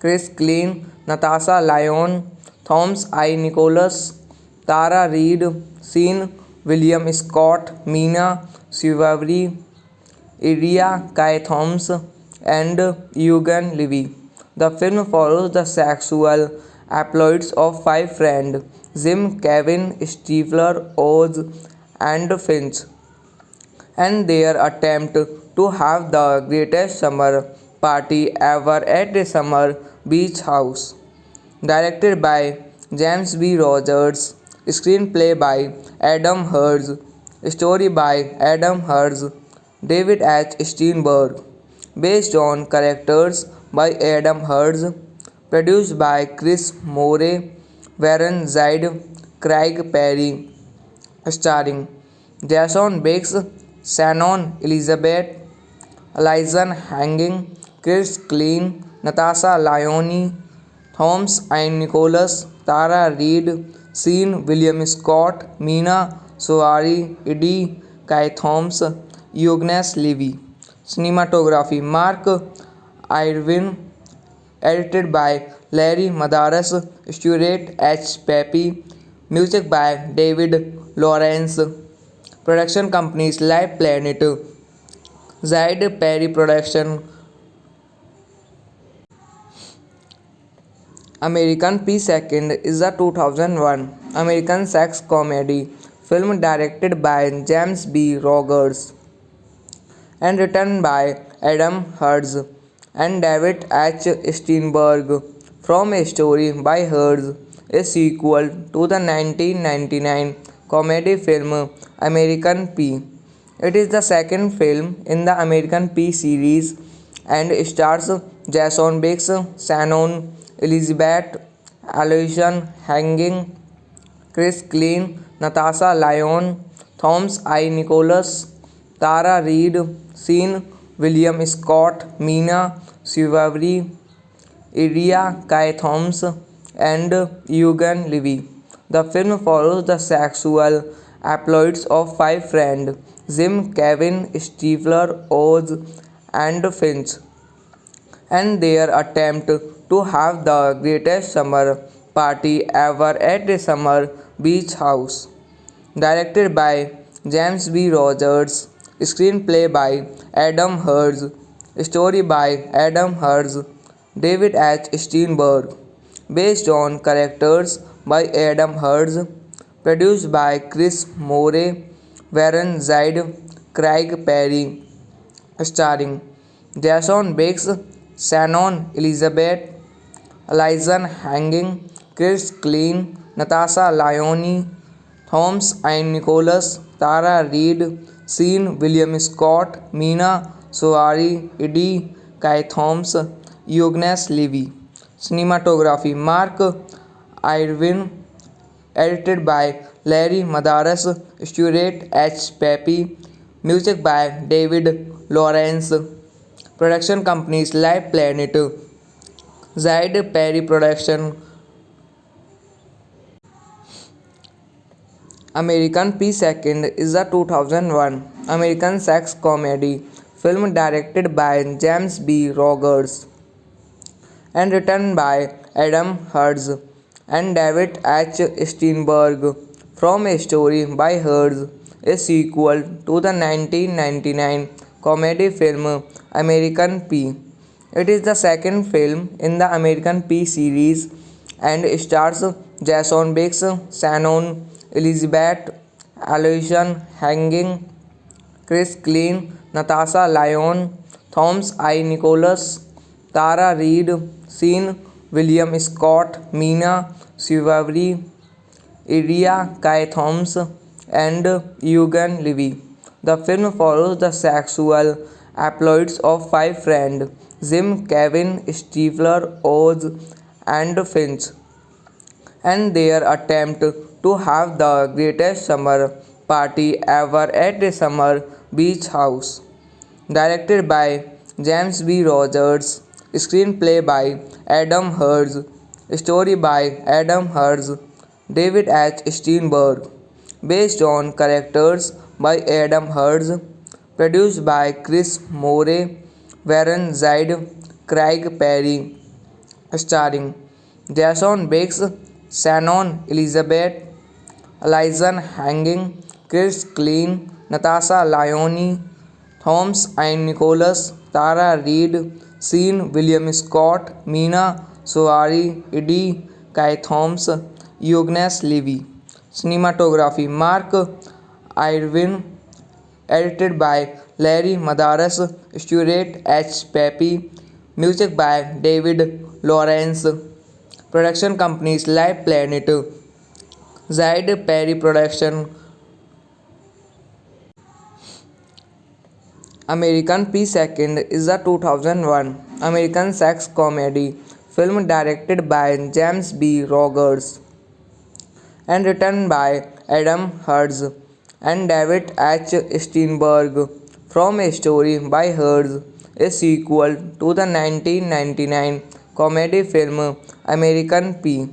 Chris Klein, Natasha Lyon, Thomas I. Nicholas, Tara Reid, Sean William Scott, Mina Suvari, Iria Kai Thomas, and Eugene Levy. The film follows the sexual exploits of five friends Jim, Kevin, Stifler, Oz, and Finch, and their attempt to have the greatest summer party ever at a summer beach house. Directed by James B. Rogers, screenplay by Adam Herz, story by Adam Herz, David H. Steinberg, based on characters by Adam Herz, produced by Chris Moore, Warren Zide, Craig Perry, starring Jason Biggs, Shannon Elizabeth, Elyson Hanging, Chris Klein, Natasha Lyonne, Thomas and Nicholas, Tara Reid, Sean William Scott, Mina Suvari, Eddie Kai Thomas, Eugene Levy. Cinematography Mark Irwin, edited by Larry Madaras, Stuart H. Pepe, music by David Lawrence, production companies Live Planet, Zide Perry Production, American P. Second is a 2001 American sex comedy film directed by James B. Rogers and written by Adam Herz and David H. Steinberg from A Story by Herz, a sequel to the 1999 comedy film American P. It is the second film in the American P series and stars Jason Biggs, Shannon Elizabeth, Aloysian Hanging, Chris Klein, Natasha Lyon, Thomas I. Nicholas, Tara Reid, Sean William Scott, Mina Suvari, Iria Kai Thomas, and Eugene Levy. The film follows the sexual exploits of five friends Jim, Kevin, Stifler, Oz, and Finch, and their attempt to have the greatest summer party ever at a summer beach house. Directed by James B. Rogers, screenplay by Adam Herz, story by Adam Herz, David H. Steinberg, based on characters by Adam Herz, produced by Chris Moore, Warren Zide, Craig Perry, starring Jason Biggs, Shannon Elizabeth, Alison Hanging, Chris Klein, Natasha Lyonne, Thomas and Nicholas, Tara Reid, Sean William Scott, Mina Soari, Eddie Kai Thomas, Eugnes Levy. Cinematography Mark Irwin, edited by Larry Madaras, Stuart H. Pepe, music by David Lawrence. Production companies Live Planet, Zide Perry Production, American P. Second is a 2001 American sex comedy film directed by James B. Rogers and written by Adam Herz and David H. Steinberg from a story by Herz, a sequel to the 1999 comedy film American P. It is the second film in the American P series and stars Jason Biggs, Shannon Elizabeth, Alison Hanging, Chris Klein, Natasha Lyonne, Thomas I. Nicholas, Tara Reid, Sean William Scott, Mina Suvari, Iria Kai Thomas, and Eugene Levy. The film follows the sexual exploits of five friends Jim, Kevin, Stifler, Oz, and Finch, and their attempt to have the greatest summer party ever at a summer beach house. Directed by James B. Rogers, screenplay by Adam Herz, story by Adam Herz, David H. Steinberg, based on characters by Adam Herz, produced by Chris Moore, Warren Zide, Craig Perry, starring Jason Biggs, Shannon Elizabeth, Alison Hanging, Chris Klein, Natasha Lyonne, Thomas and Nicholas, Tara Reid, Sean William Scott, Mina Soari, Eddie Kai Thomas, Eugnes Levy. Cinematography Mark Irwin, edited by Larry Madaras, Stuart H. Pepe, music by David Lawrence. Production companies Live Planet, Zide Perry Production, American P. Second is a 2001 American sex comedy film directed by James B. Rogers and written by Adam Herz and David H. Steinberg from a story by Herz, a sequel to the 1999 comedy film American P.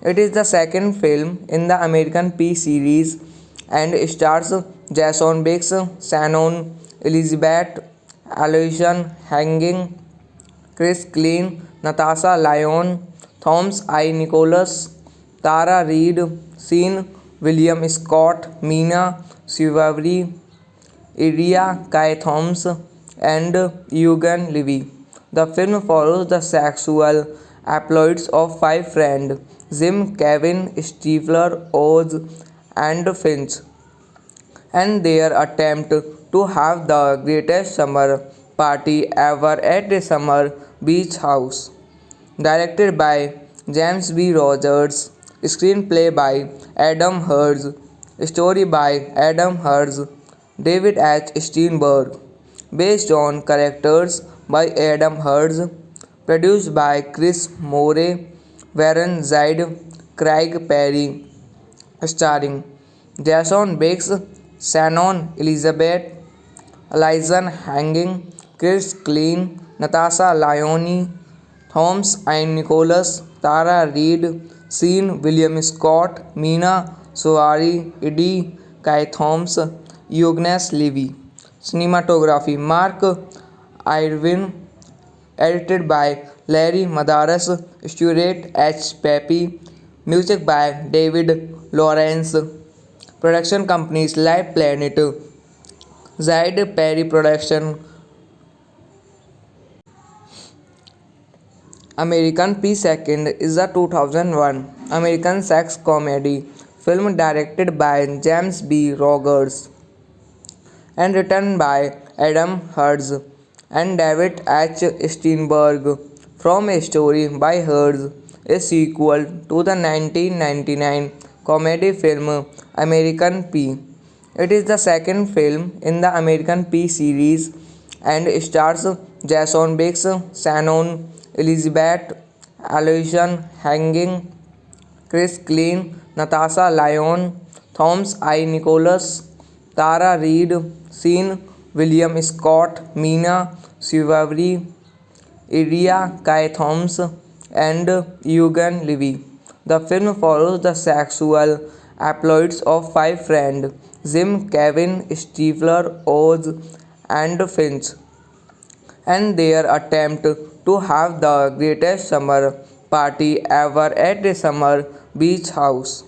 It is the second film in the American P series and stars Jason Biggs, Shannon Elizabeth, Alison Hanging, Chris Klein, Natasha Lyonne, Thomas I. Nicholas, Tara Reid, Sean William Scott, Mina Suvari, Iria Kai Thomas, and Eugene Levy. The film follows the sexual exploits of five friends Jim, Kevin, Stifler, Oz, and Finch, and their attempt to have the greatest summer party ever at a summer beach house. Directed by James B. Rogers, screenplay by Adam Herz, story by Adam Herz, David H. Steinberg, based on characters by Adam Herz, produced by Chris Moore, Warren Zide, Craig Perry, starring Jason Biggs, Shannon Elizabeth, Alison Hanging, Chris Klein, Natasha Lyonne, Thomas and Nicholas, Tara Reid, Sean William Scott, Mina Soari, Eddie Kai Thomas, Eugnes Levy. Cinematography Mark Irwin, edited by Larry Madaras, Stuart H. Pepe, Music by David Lawrence. Production companies Live Planet, Zide Perry Production, American P. Second is a 2001 American sex comedy film directed by James B. Rogers and written by Adam Herz and David H. Steinberg from a story by Herz, a sequel to the 1999 comedy film American P. It is the second film in the American P series and stars Jason Biggs, Shannon Elizabeth, Aloysian Hanging, Chris Klein, Natasha Lyon, Thomas I. Nicholas, Tara Reid, Sean William Scott, Mina Suvari, Iria Kai Thomas, and Eugene Levy. The film follows the sexual exploits of five friends Jim, Kevin, Stifler, Oz, and Finch, and their attempt to have the greatest summer party ever at a summer beach house.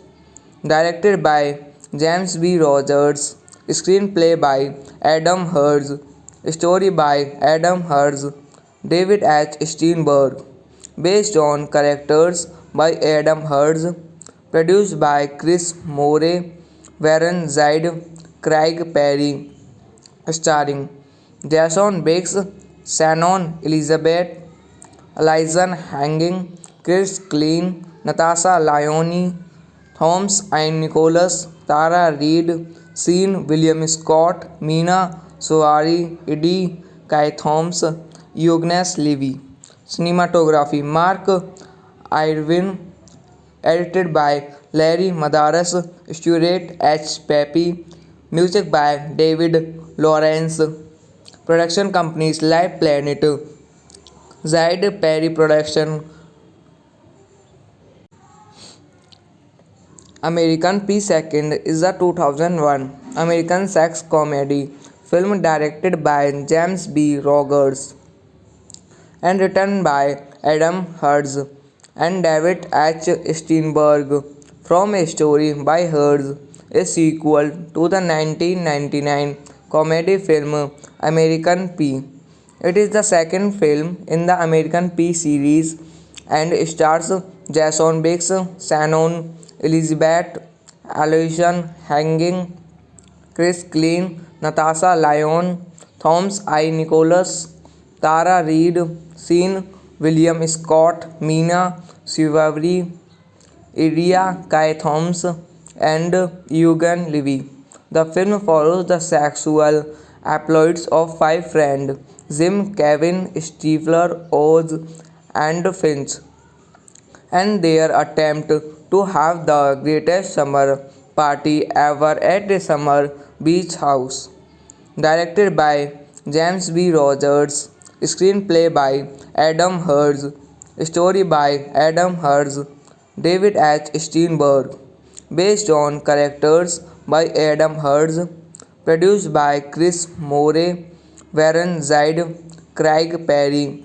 Directed by James B. Rogers, screenplay by Adam Herz, story by Adam Herz, David H. Steinberg, based on characters by Adam Herz, produced by Chris Moore, Warren Zide, Craig Perry, starring Jason Biggs, Shannon Elizabeth, Elyson Hanging, Chris Klein, Natasha Lyonne, Thomas and Nicholas, Tara Reid, Sean William Scott, Mina Suvari, Eddie Kai Thomas, Eugene Levy. Cinematography Mark Irwin, edited by Larry Madaras, Stuart H. Pepe, music by David Lawrence. Production companies Live Planet, Zide Perry Production, American P. Second is a 2001 American sex comedy film directed by James B. Rogers and written by Adam Herz and David H. Steinberg from a story by Herz, a sequel to the 1999 comedy film American P. It is the second film in the American P series and stars Jason Biggs, Shannon Elizabeth, Aloysian Hanging, Chris Klein, Natasha Lyon, Thomas I. Nicholas, Tara Reid, Sean William Scott, Mina Suvari, Iria Kai Thomas, and Eugene Levy. The film follows the sexual exploits of five friends Jim, Kevin, Stifler, Oz, and Finch, and their attempt to have the greatest summer party ever at a summer beach house. Directed by James B. Rogers, screenplay by Adam Herz, story by Adam Herz, David H. Steinberg, based on characters by Adam Herz, produced by Chris Moore, Warren Zide, Craig Perry,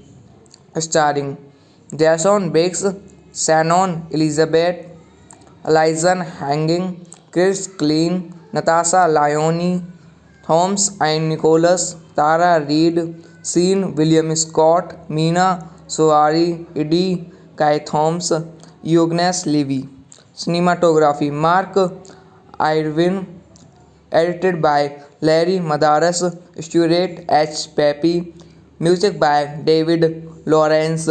starring Jason Biggs, Shannon Elizabeth, Elyson Hanging, Chris Klein, Natasha Lyonne, Thomas and Nicholas, Tara Reid, Sean William Scott, Mina Suvari, Eddie Kai Thomas, Eugene Levy. Cinematography Mark Irwin, edited by Larry Madaras, Stuart H. Pepe, music by David Lawrence.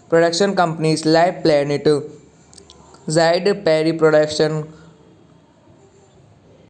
Production companies Live Planet, Zide Perry Production,